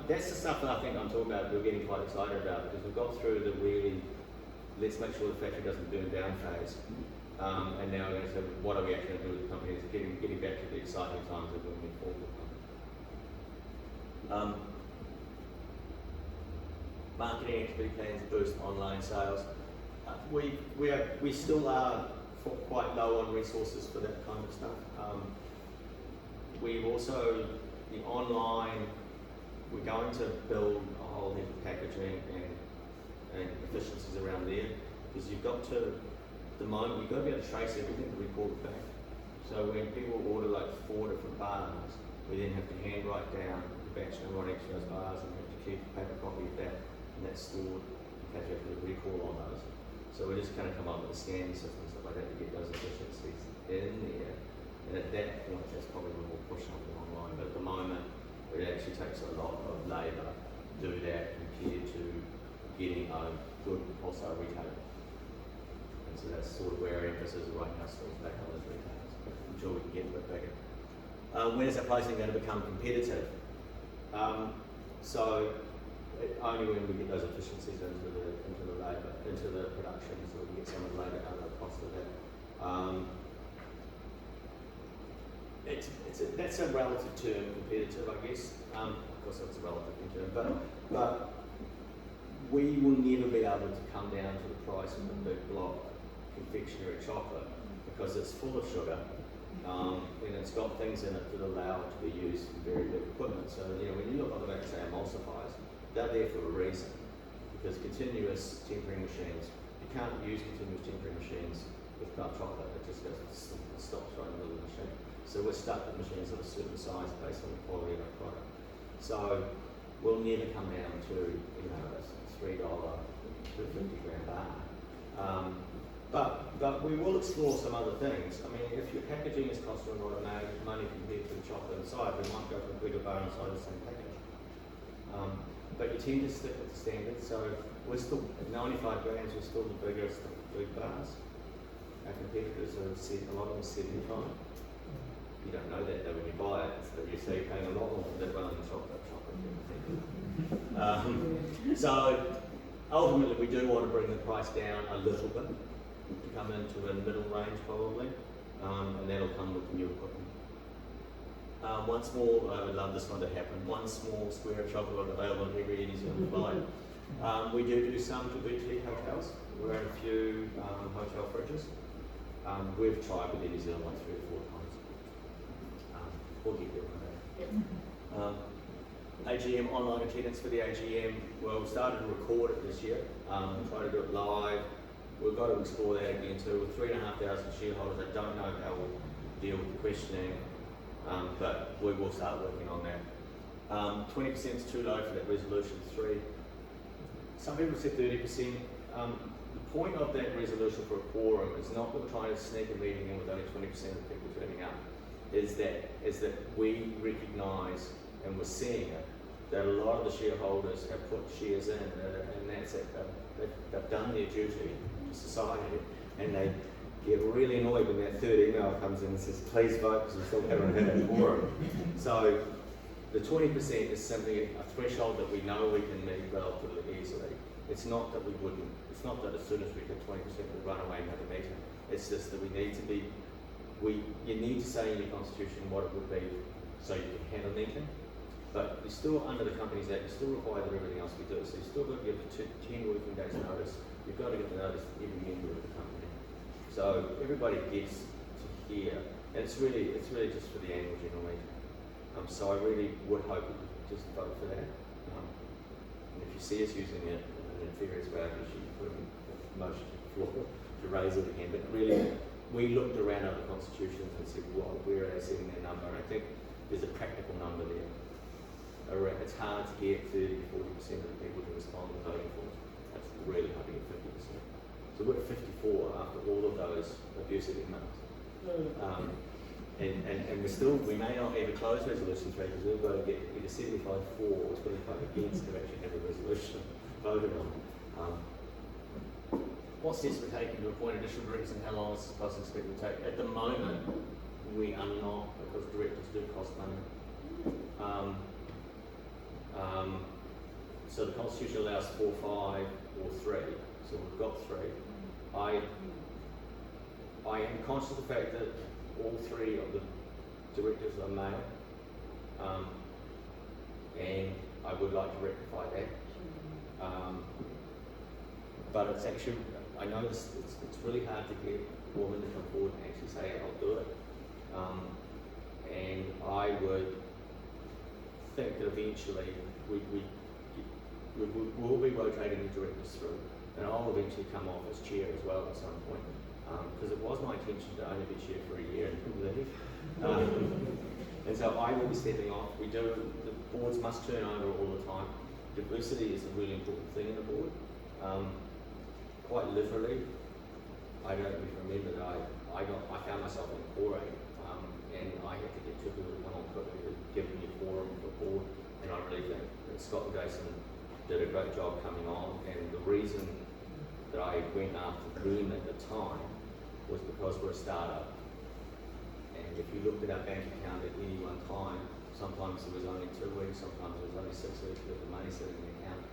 That's the stuff that I think I'm talking about. We're getting quite excited about because we've got through the really let's make sure the factory doesn't burn down phase, and now we're going to say what are we actually going to do with the company? Is getting back to the exciting times of when we formed the company. Marketing activity plans boost online sales. We still are quite low on resources for that kind of stuff. We've also the online. We're going to build a whole heap of packaging and efficiencies around there because you've got to, the moment, you've got to be able to trace everything to report it back. So when people order like 4 different bars, we then have to hand write down the batch number on each of those bars and we have to keep a paper copy of that and that's stored in case we have to recall on those. So we're just kind of come up with a scanning system and stuff like that to get those efficiencies in there. And at that point, that's probably when we'll push something online. But at the moment, it actually takes a lot of labour to do that compared to getting a good wholesale retailer. And so that's sort of where our emphasis is right now, still back on those retailers. I'm sure we can get a bit bigger. When is our pricing going to become competitive? Only when we get those efficiencies into the labour, into the production, so we get some of the labour out of the cost of that. That's a relative term, competitive, I guess. Of course, that's a relative term, but we will never be able to come down to the price of the big block confectionery chocolate because it's full of sugar and it's got things in it that allow it to be used in very big equipment. So when you look on the back, say emulsifiers, they're there for a reason because continuous tempering machines, you can't use continuous tempering machines with dark chocolate. It just goes, it stops right in the middle of the machine. So we're stuck with machines of a certain size based on the quality of our product. So we'll never come down to, you know, a $3 to 50 gram bar. But we will explore some other things. I mean, if your packaging is costing a lot of money compared to the chocolate inside, we might go for a bigger bar inside the same package. But you tend to stick with the standards. So we're still, at 95 grams, we're still the biggest of the big bars. Our competitors are a lot of them 75. You don't know that though when you buy it, so you see you're paying a lot more for that rather than chocolate. So ultimately we do want to bring the price down a little bit to come into a middle range probably, and that'll come with the new equipment. Once more, I would love this one to happen, one small square of chocolate available in every New Zealand flight. We do some to boutique hotels. We're in a few hotel fridges. We've tried with the New Zealand one 3 or 4 times. We'll get there one day. AGM, online attendance for the AGM. Well, we started to record it this year, try to do it live. We've got to explore that again too. With 3,500 shareholders, I don't know how we'll deal with the questioning, but we will start working on that. 20% is too low for that resolution 3. Some people said 30%. The point of that resolution for a quorum is not that we're trying to sneak a meeting in with only 20% of the people turning up. Is that we recognise, and we're seeing it, that a lot of the shareholders have put shares in, and that's it. They've done their duty to society, and they get really annoyed when that third email comes in and says, please vote because we still haven't had a quorum. So the 20% is simply a threshold that we know we can meet relatively easily. It's not that we wouldn't, it's not that as soon as we hit 20% we'll run away and have a meeting. It's just that we need to be, you need to say in your constitution what it would be so you can have a meeting. But you're still under the Companies Act, you're still required that everything else we do. So you've still got to give 10 working days notice. You've got to give the notice to every member of the company. So everybody gets to hear, and it's really just for the annual general meeting. So I really would hope that you just vote for that. And if you see us using it in an inferior way, you should put a motion to the floor to raise it again. But really, we looked around other constitutions and said, well, where are they setting their number? And I think there's a practical number there. It's hard to get 30 to 40% of the people to respond to voting for us. That's really hard to get 50%. So we're at 54 after all of those abusive emails. And we may not ever close resolution 3 because we've got to get either 75 for or 25 against to actually have a resolution voted on. What steps we're taking to appoint additional directors and how long is this process expected to take? At the moment, we are not, because directors do cost money. So the Constitution allows 4, 5, or 3. So we've got 3. I am conscious of the fact that all 3 of the directors are male, and I would like to rectify that. But it's actually, I know it's really hard to get a woman to come forward and actually say, I'll do it. And I would think that eventually we'll be rotating the directors through, and I'll eventually come off as chair as well at some point, because it was my intention to only be chair for a year and leave. And so I will be stepping off. The boards must turn over all the time. Diversity is a really important thing in the board. Quite literally, I don't even remember that I found myself in quorum, and I had to get 2 people to come on quickly to give me a quorum for the board. And I really think that Scott and Jason did a great job coming on, and the reason that I went after them at the time was because we're a startup. And if you looked at our bank account at any one time, sometimes it was only 2 weeks, sometimes it was only 6 weeks worth of money sitting in the account.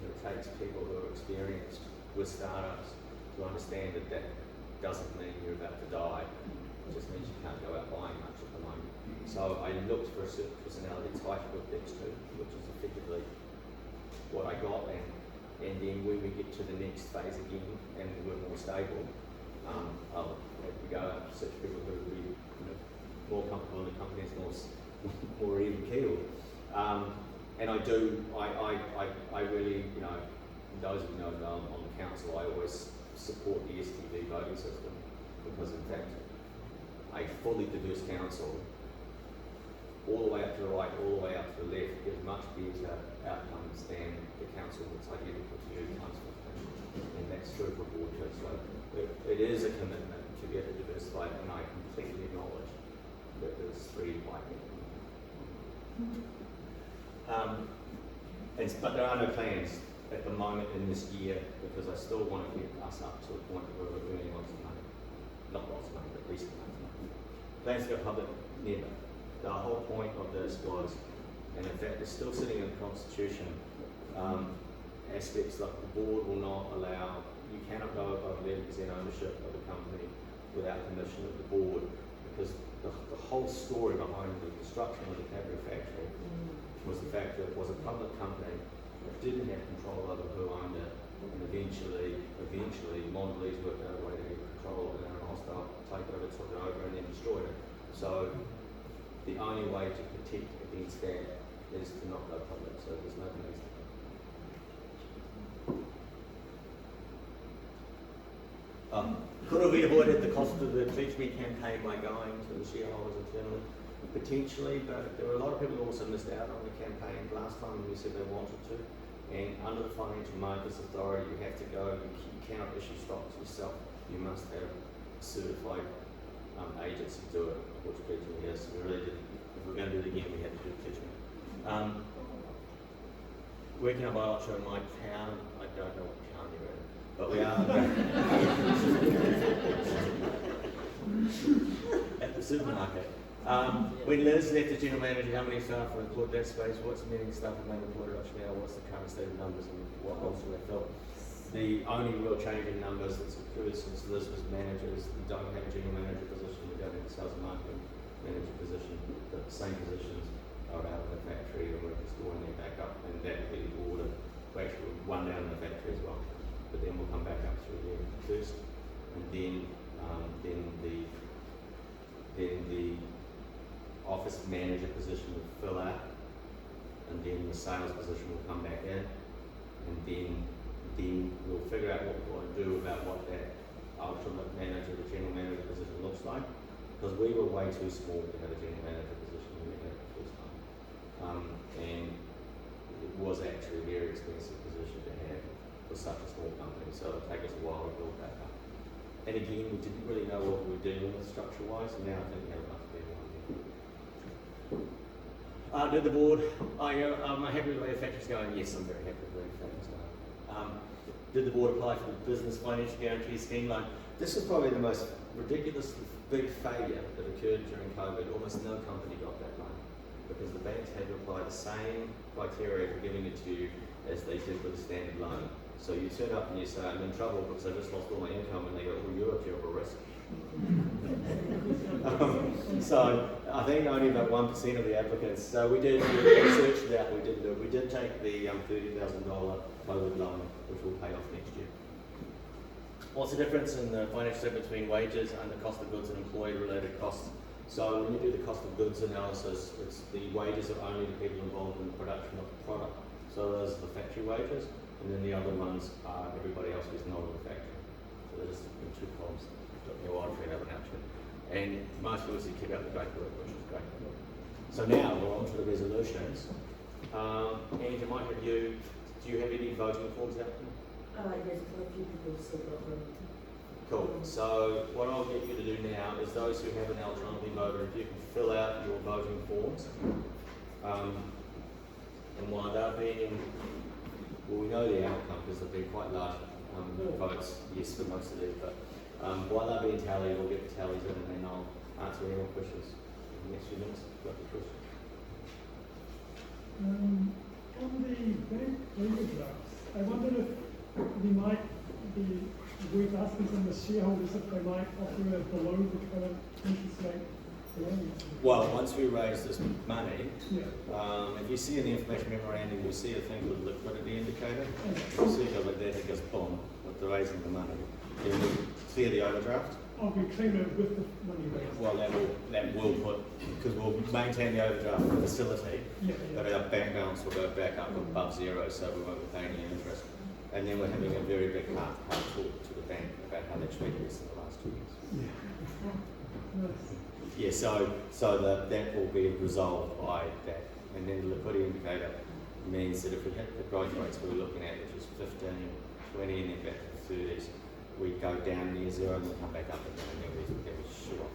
And it takes people who are experienced with startups to understand that that doesn't mean you're about to die. It just means you can't go out buying much at the moment. So I looked for a certain personality type with these 2, which is effectively what I got, and then when we get to the next phase again and we're more stable, I'll have to go out and search people who will be more comfortable in the company, more even keeled. And I really, those of you know that I'm on the council, I always support the STV voting system, because in fact, a fully diverse council, all the way up to the right, all the way up to the left, gives much better outcomes than the council that's identical to you times 15. And that's true for board too. So it is a commitment to get a diversified, and I completely acknowledge that there's 3 white men. But there are no plans at the moment in this year, because I still want to get us up to a point where we're earning lots of money. Not lots of money, but decent money. Plans to go public, never. The whole point of this was, and in fact it's still sitting in the Constitution, aspects like the board will not allow, you cannot go above 11% ownership of a company without permission of the board, because the whole story behind the construction of the Cadbury factory was the fact that it was a public company that didn't have control over who owned it, and eventually Mondelez worked out a way to get control of it, and a hostile takeover took it over and then destroyed it. So the only way to protect against that is to not go public, so there's no place to go. Could have we avoided the cost of the treasury campaign by going to the shareholders internally? Potentially, but there were a lot of people who also missed out on the campaign last time when we said they wanted to. And under the Financial Markets Authority, you have to go, you cannot issue stocks yourself. You must have a certified agency do it, which Pledging is. We really did, if we're going to do it again, we had to do Pledging. Working up by Ocho in my town, I don't know what town you're in, but we are at the supermarket. When Liz left as general manager, how many staff were employed that space? What's the many staff are being employed at Ocho now? What's the current state of numbers and what roles do they fill? The only real change in numbers that's occurred since Liz was manager is we don't have a general manager position, we don't have a sales and marketing manager position, but the same positions are out in the factory and we're restoring them back up, and that will be the order. We actually one down in the factory as well, but then we'll come back up through there first, and then the office manager position will fill out, and then the sales position will come back in, and then we'll figure out what we want to do about what that ultimate manager, the general manager position looks like, because we were way too small to have a general manager position when we had it the first time, and it was actually a very expensive position to have for such a small company, so it'll take us a while to build that up. And again, we didn't really know what we were dealing with structure-wise, and now I think we have a much better idea. Did the board, am I happy with the way the factory's going? Yes, I'm very happy with the way the factory's going. Did the board apply for the business financial guarantee scheme loan? This is probably the most ridiculously big failure that occurred during COVID. Almost no company got that loan because the banks had to apply the same criteria for giving it to you as they did with a standard loan. So you turn up and you say, I'm in trouble because I just lost all my income, and they go, well, you're a terrible risk. So I think only about 1% of the applicants. So we did research that. We did take the $30,000 COVID loan, which will pay off next year. What's the difference in the financial statement between wages and the cost of goods and employee-related costs? So when you do the cost of goods analysis, it's the wages of only the people involved in the production of the product. So those are the factory wages, and then the other ones are everybody else who's not in the factory. So they're just in 2 columns. Took me a while to figure out an outfit. And most of us keep out the great work, which is great. So now we're on to the resolutions. And I might have you, do you have any voting forms out there? Yes, quite a few people still got them. Cool. So what I'll get you to do now is those who haven't electronically voted, if you can fill out your voting forms. And while they're being, well, we know the outcome because they've been quite large votes, yes, for most of these, but while they're being tallied, we'll get the tallies in and then I'll answer any more questions in the next few minutes. Got the question? On the bank overdrafts, I wondered if we might be worth asking some of the shareholders if they might offer a below the current interest rate loan. Well, once we raise this money, Yeah. if you see in the information memorandum, you see a thing called liquidity indicator. You see it like that, it goes boom, with the raising the money. Then we clear the overdraft. Oh, we claim it with the money raised. Well, that will put, because we'll maintain the overdraft facility, Yeah, but yeah. our bank balance will go back up above zero, so we won't be paying any interest. And then we're having a very big hard talk to the bank about how they treated us in the last 2 years. Yeah. Nice. Yeah, so that will be resolved by that. And then the liquidity indicator means that if we hit the growth rates we were looking at, which is 15, 20, and then back to the 30s, we go down near zero and then come back up again, and then we shoot off.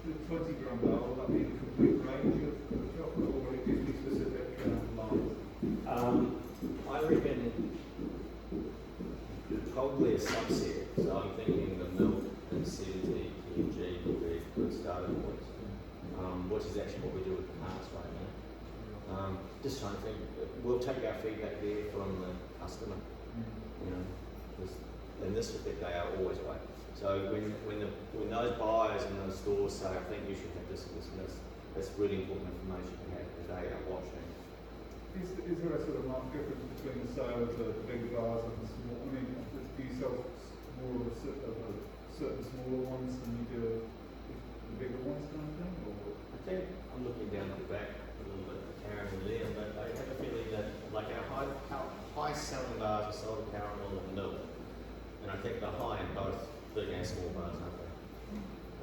The 20 gram bar, will that be the complete range of chocolate, or will it give me specific lines? I reckon probably a subset. So I'm thinking the milk and 70 kg would be good starting points, which is actually what we do with the cars right now. Just trying to think, we'll take our feedback there from the customer, you know, 'cause in this respect they are always right. So when those buyers in those stores say, I think you should have this and this and this, that's really important information to have because they are watching. Is there a sort of marked difference between the sales of the big bars and the small? I mean, do you sell more of certain smaller ones than you do the bigger ones kind of thing? Or? I think I'm looking down at the back a little bit at Karen and Liam, but I have a feeling that like our high selling bars are sold caramel and milk, and I think they're high in both big and small bars, aren't they?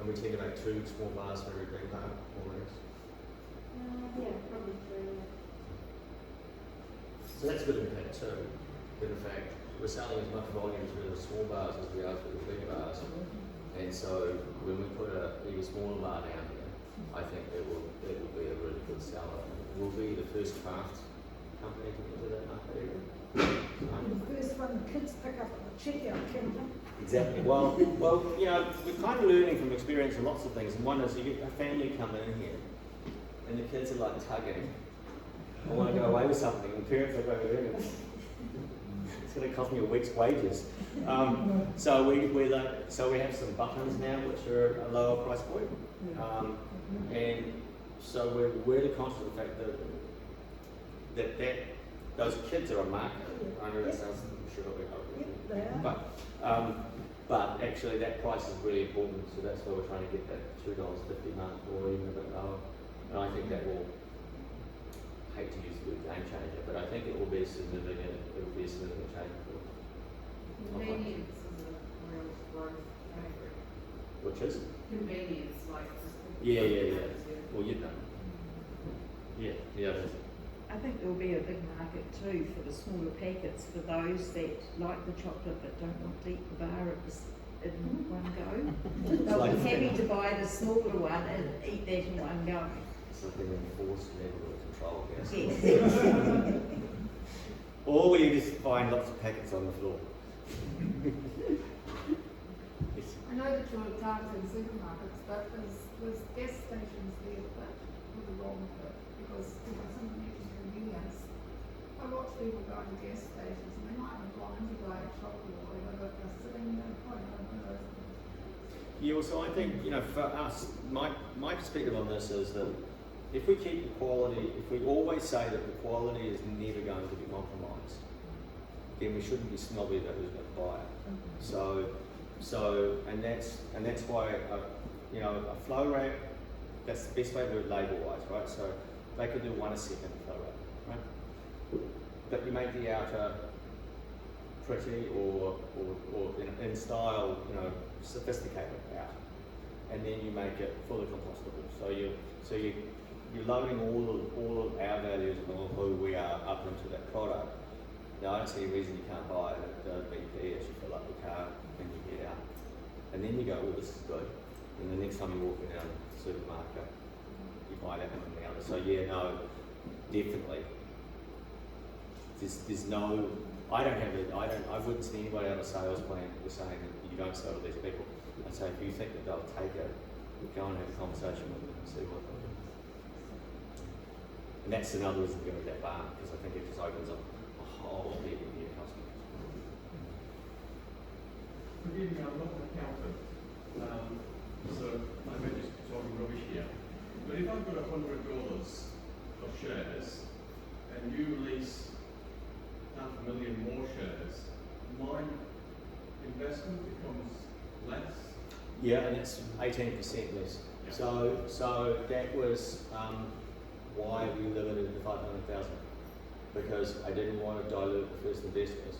And we tend to make 2 small bars for every big bar, more or less. Yeah, probably 3. So that's a good impact too. But in fact, we're selling as much volume through the small bars as we are through the big bars. And so when we put a even smaller bar down here, I think it will be a really good seller. We'll be the first craft company to enter that market area. The first one the kids pick up at the checkout counter. Exactly. Well, you know, we're kind of learning from experience and lots of things. And one is you get a family come in here, and the kids are like tugging. I want to go away with something, and parents are going to do it. It's going to cost me a week's wages. So we have some buttons now, which are a lower price point, and so we're really conscious of the fact that those kids are a market. I know that sounds sure but actually that price is really important. So that's why we're trying to get that $2.50 mark or even a bit lower. And I think that will. Hate to use the word game changer, but I think it will be significant. It will be a significant change for. Convenience is a real growth category. Which is? Convenience, like just. Yeah. Well, you know. Yeah. It is. I think there will be a big market too for the smaller packets for those that like the chocolate but don't want to eat the bar in one go. They'll be happy to buy the smaller one and eat that in one go. Something enforced level of control, yes. Yes. Or you just find lots of packets on the floor. Yes. I know that you're targeting supermarkets, but there's gas stations there that would be wrong with it because someone mentioned convenience. I watch people go to gas stations and they might have gone to buy a chocolate or whatever, but they're sitting there quite one of those. Yeah, well, so I think, you know, for us, my perspective on this is that if we keep the quality, if we always say that the quality is never going to be compromised, then we shouldn't be snobby about who's going to buy it. So, and that's why, you know, a flow rate, that's the best way to do it label-wise, right? So they could do 1 a second flow rate, right? But you make the outer pretty or in style, you know, sophisticated out, and then you make it fully compostable. So you're loading all of our values and all of who we are up into that product. Now I don't see a reason you can't buy it at BP as you fill up the car and you get out. And then you go, oh, this is good. And the next time you walk down the supermarket, you buy that one and the other. So yeah, no, definitely. There's no, I wouldn't see anybody on a sales plan who's saying that you don't sell to these people. I'd say if you think that they'll take it, go and have a conversation with them and see what they'll do. And that's another reason to go to that bar, because I think it just opens up a whole heap of new customers. Forgive me, I'm not an accountant, so I may just be talking rubbish here. But if I've got $100 of shares and you release 500,000 more shares, my investment becomes less. Yeah, and it's 18% less. Yeah. So that was why we limited it to 500,000, because I didn't want to dilute the first investors.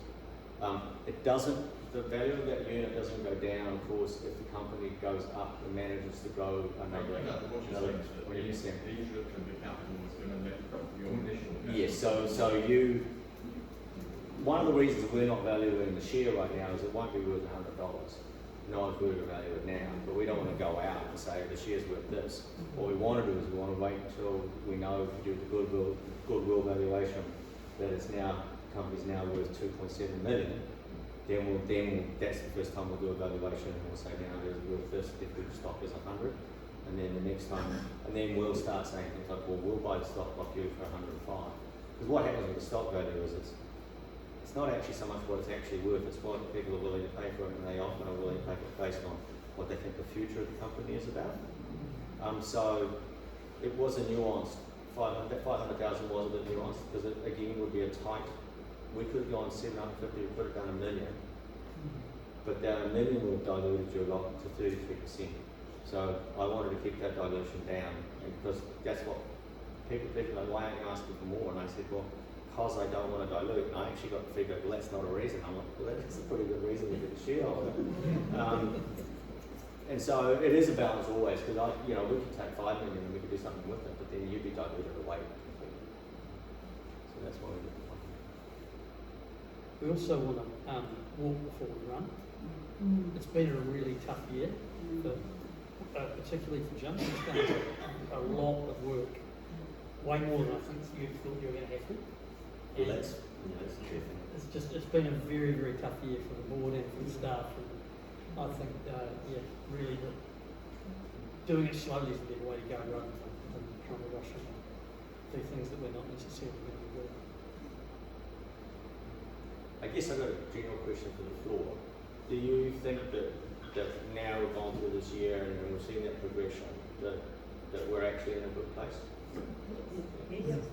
It doesn't, the value of that unit doesn't go down, of course, if the company goes up and manages to grow another. What you're saying is that the introduction of the capital is going to make your initial investment. Yes, so you, one of the reasons we're not valuing the share right now is it won't be worth $100. No one's worth to value it now, but we don't want to go out and say the share's worth this. What we want to do is we want to wait until we know if we do the goodwill valuation that it's now, company's now worth 2.7 million. Then that's the first time we'll do a valuation and we'll say now it's worth this if the stock is 100. And then the next time, and then we'll start saying things like, well, we'll buy the stock off you for 105. Because what happens with the stock value is it's not actually so much what it's actually worth, it's what people are willing to pay for it, and they often are willing to pay for it based on what they think the future of the company is about. So it was a nuanced, 500,000 was a bit nuanced, because it again would be a tight, we could have gone 750, we could have done $1 million, but that $1 million would have diluted you a lot to 33%. So I wanted to keep that dilution down, and because that's what people are like, why aren't you asking for more? And I said, well, because I don't want to dilute, and I actually got to figure, well, that's not a reason. I'm like, well, that's a pretty good reason to be a shareholder. And so it is a balance always, because we could take 5 million and we could do something with it, but then you'd be diluted away. So that's why we did it. We also want to walk before we run. It's been a really tough year, particularly for Jim. He's done a lot of work, way more than I think you thought you were going to have to. Well, that's the true thing. It's been a very, very tough year for the board and for the staff. And I think, really doing it slowly is the better way to go rather than trying to rush and do things that we're not necessarily going to do. I guess I've got a general question for the floor. Do you think that now we've gone through this year and we've seen that progression, that we're actually in a good place? Yes.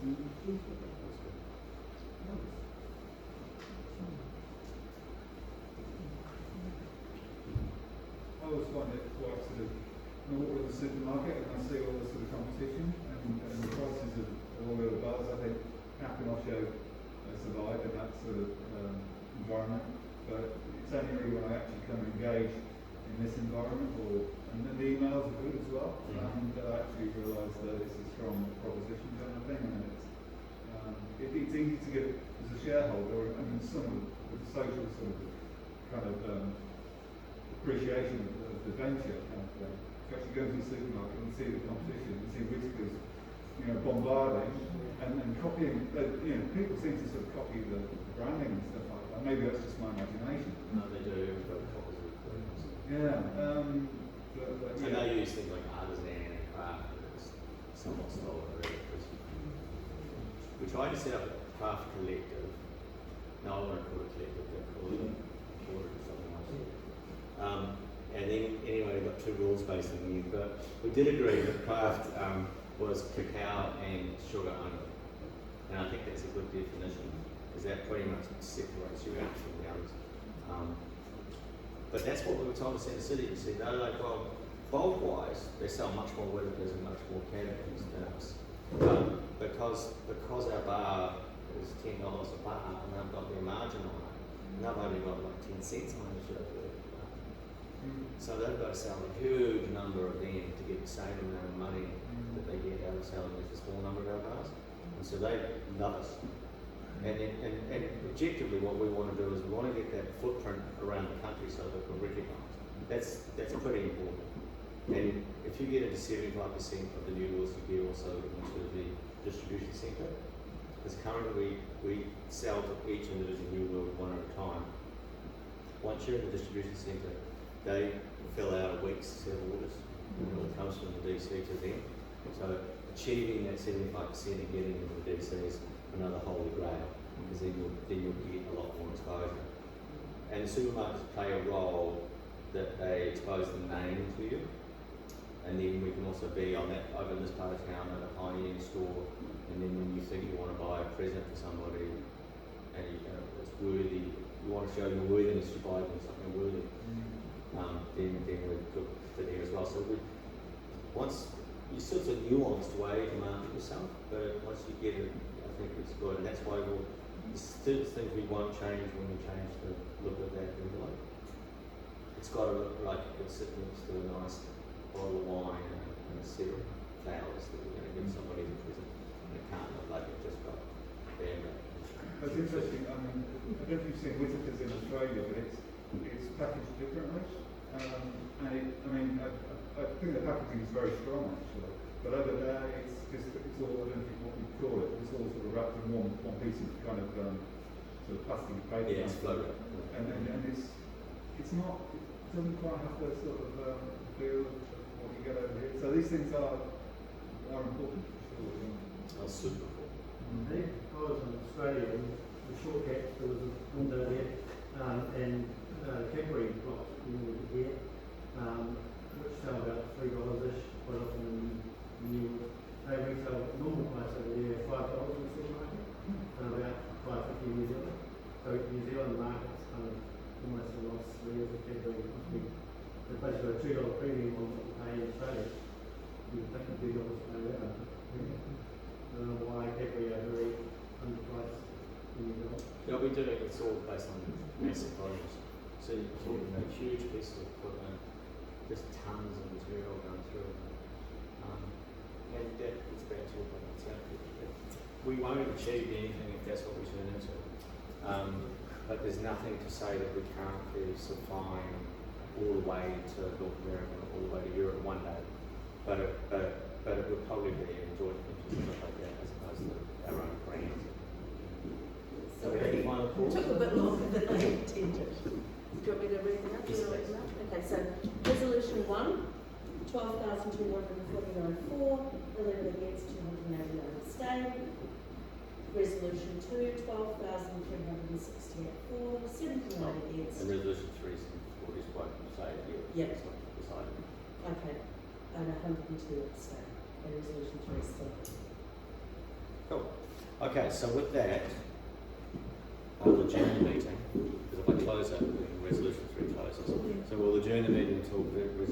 I always find it quite sort of, I walk in the supermarket and I see all the sort of competition and the prices of all the other bars. I think, how can Ocho survive in that sort of environment? But it's only really when I actually come and engage in this environment, and the emails are good as well, and I actually realise that it's a strong proposition kind of thing, and it's easy to get as a shareholder, I mean, some of the social sort of kind of appreciation of the venture kind of thing. To actually go to the supermarket and see the competition and see whiskers, bombarding and copying. People seem to sort of copy the branding and stuff like that. Maybe that's just my imagination. No, they do. We've got copies of it. Yeah. So they use things like artisan and craft, and it's somewhat stolen already. We tried to set up a craft collective. No, I won't call it collective, they'll call it or something like that. And then, anyway, we got 2 rules based on these, but we did agree that craft was cacao and sugar only. And I think that's a good definition, because that pretty much separates you out from the others. But that's what we were told to Centre City. You see, they're like, well, bulk-wise, they sell much more whiskers and much more categories than us. Because our bar is $10 a bar, and they've got their margin on it, and they've only got like 10 cents on it. So they've got to sell a huge number of them to get the same amount of money that they get out of selling just a small number of our bars. And so they love us. And objectively what we want to do is we want to get that footprint around the country so that we're recognised. That's pretty important. And if you get into 75% of the new deals, you get also into the distribution centre. Because currently we sell to each individual new deal one at a time. Once you're in the distribution centre, they fill out a week's set of orders. And it all comes from the DC to them. So achieving that 75% and getting into the DC is another holy grail, because then you'll get a lot more exposure. And the supermarkets play a role that they expose the name to you. And then we can also be on that, over in this part of town, at a high-end store, and then when you think you want to buy a present for somebody, and it's worthy, you want to show your worthiness, you buy them something worthy. Then we're good for there as well. So once you sort of nuanced way to market yourself, but once you get it, I think it's good, and that's why Still things we won't change when we change the look of that envelope. It's got to look like it could sit next to a nice bottle of wine and a set of flowers that we're going to give somebody as a present. And it can't look like it just got there. That's interesting. I mean, I don't know if you've seen Whitakers in Australia, but it's packaged differently. And I think the packaging is very strong actually. But over there, it's all, I don't think what we call it, it's all sort of wrapped in one piece of kind of sort of plastic paper. Yeah, it's floated. And it's not, it doesn't quite have the sort of feel of what you get over here. So these things are important for sure. Oh, super cool. I was in Australia and the short gaps, there was a window there, and Cadbury blocks you would get, which sell about $3-ish, quite often in New York. They retail at normal price over there $5 in the supermarket, and about $5.50 in New Zealand. So New Zealand market's kind of almost a loss there for Cadbury. There's basically a $2 premium on what you pay in Australia. You'd think a $2 to pay that. I don't know why Cadbury are very underpriced in New Zealand. Yeah, we do it, it's all based on massive volumes. So you're talking about huge pieces of equipment, just tons of material going through. And that gets back to what it's going to be. We won't have achieved anything if that's what we turn into. But there's nothing to say that we can't be supplying all the way to North America, all the way to Europe one day. But it would probably be a joint venture stuff like that as opposed to our own brand. So we have the final call. Took a bit longer than I intended. Do you want me to read them up? Yes, Do you want me to read please. them up? Okay, so resolution 1, 12,249 for, 11 against, 289 abstained. Resolution 2, 12,368 for, 79 against. And resolution 3 is what is what you say here. Yeah. It's not decided. Okay, and 102 abstained. And resolution 3 is still. Cool. Okay, so with that, I'll adjourn the meeting, because if I close it, then resolution 3 closes. So we'll adjourn the meeting until resolution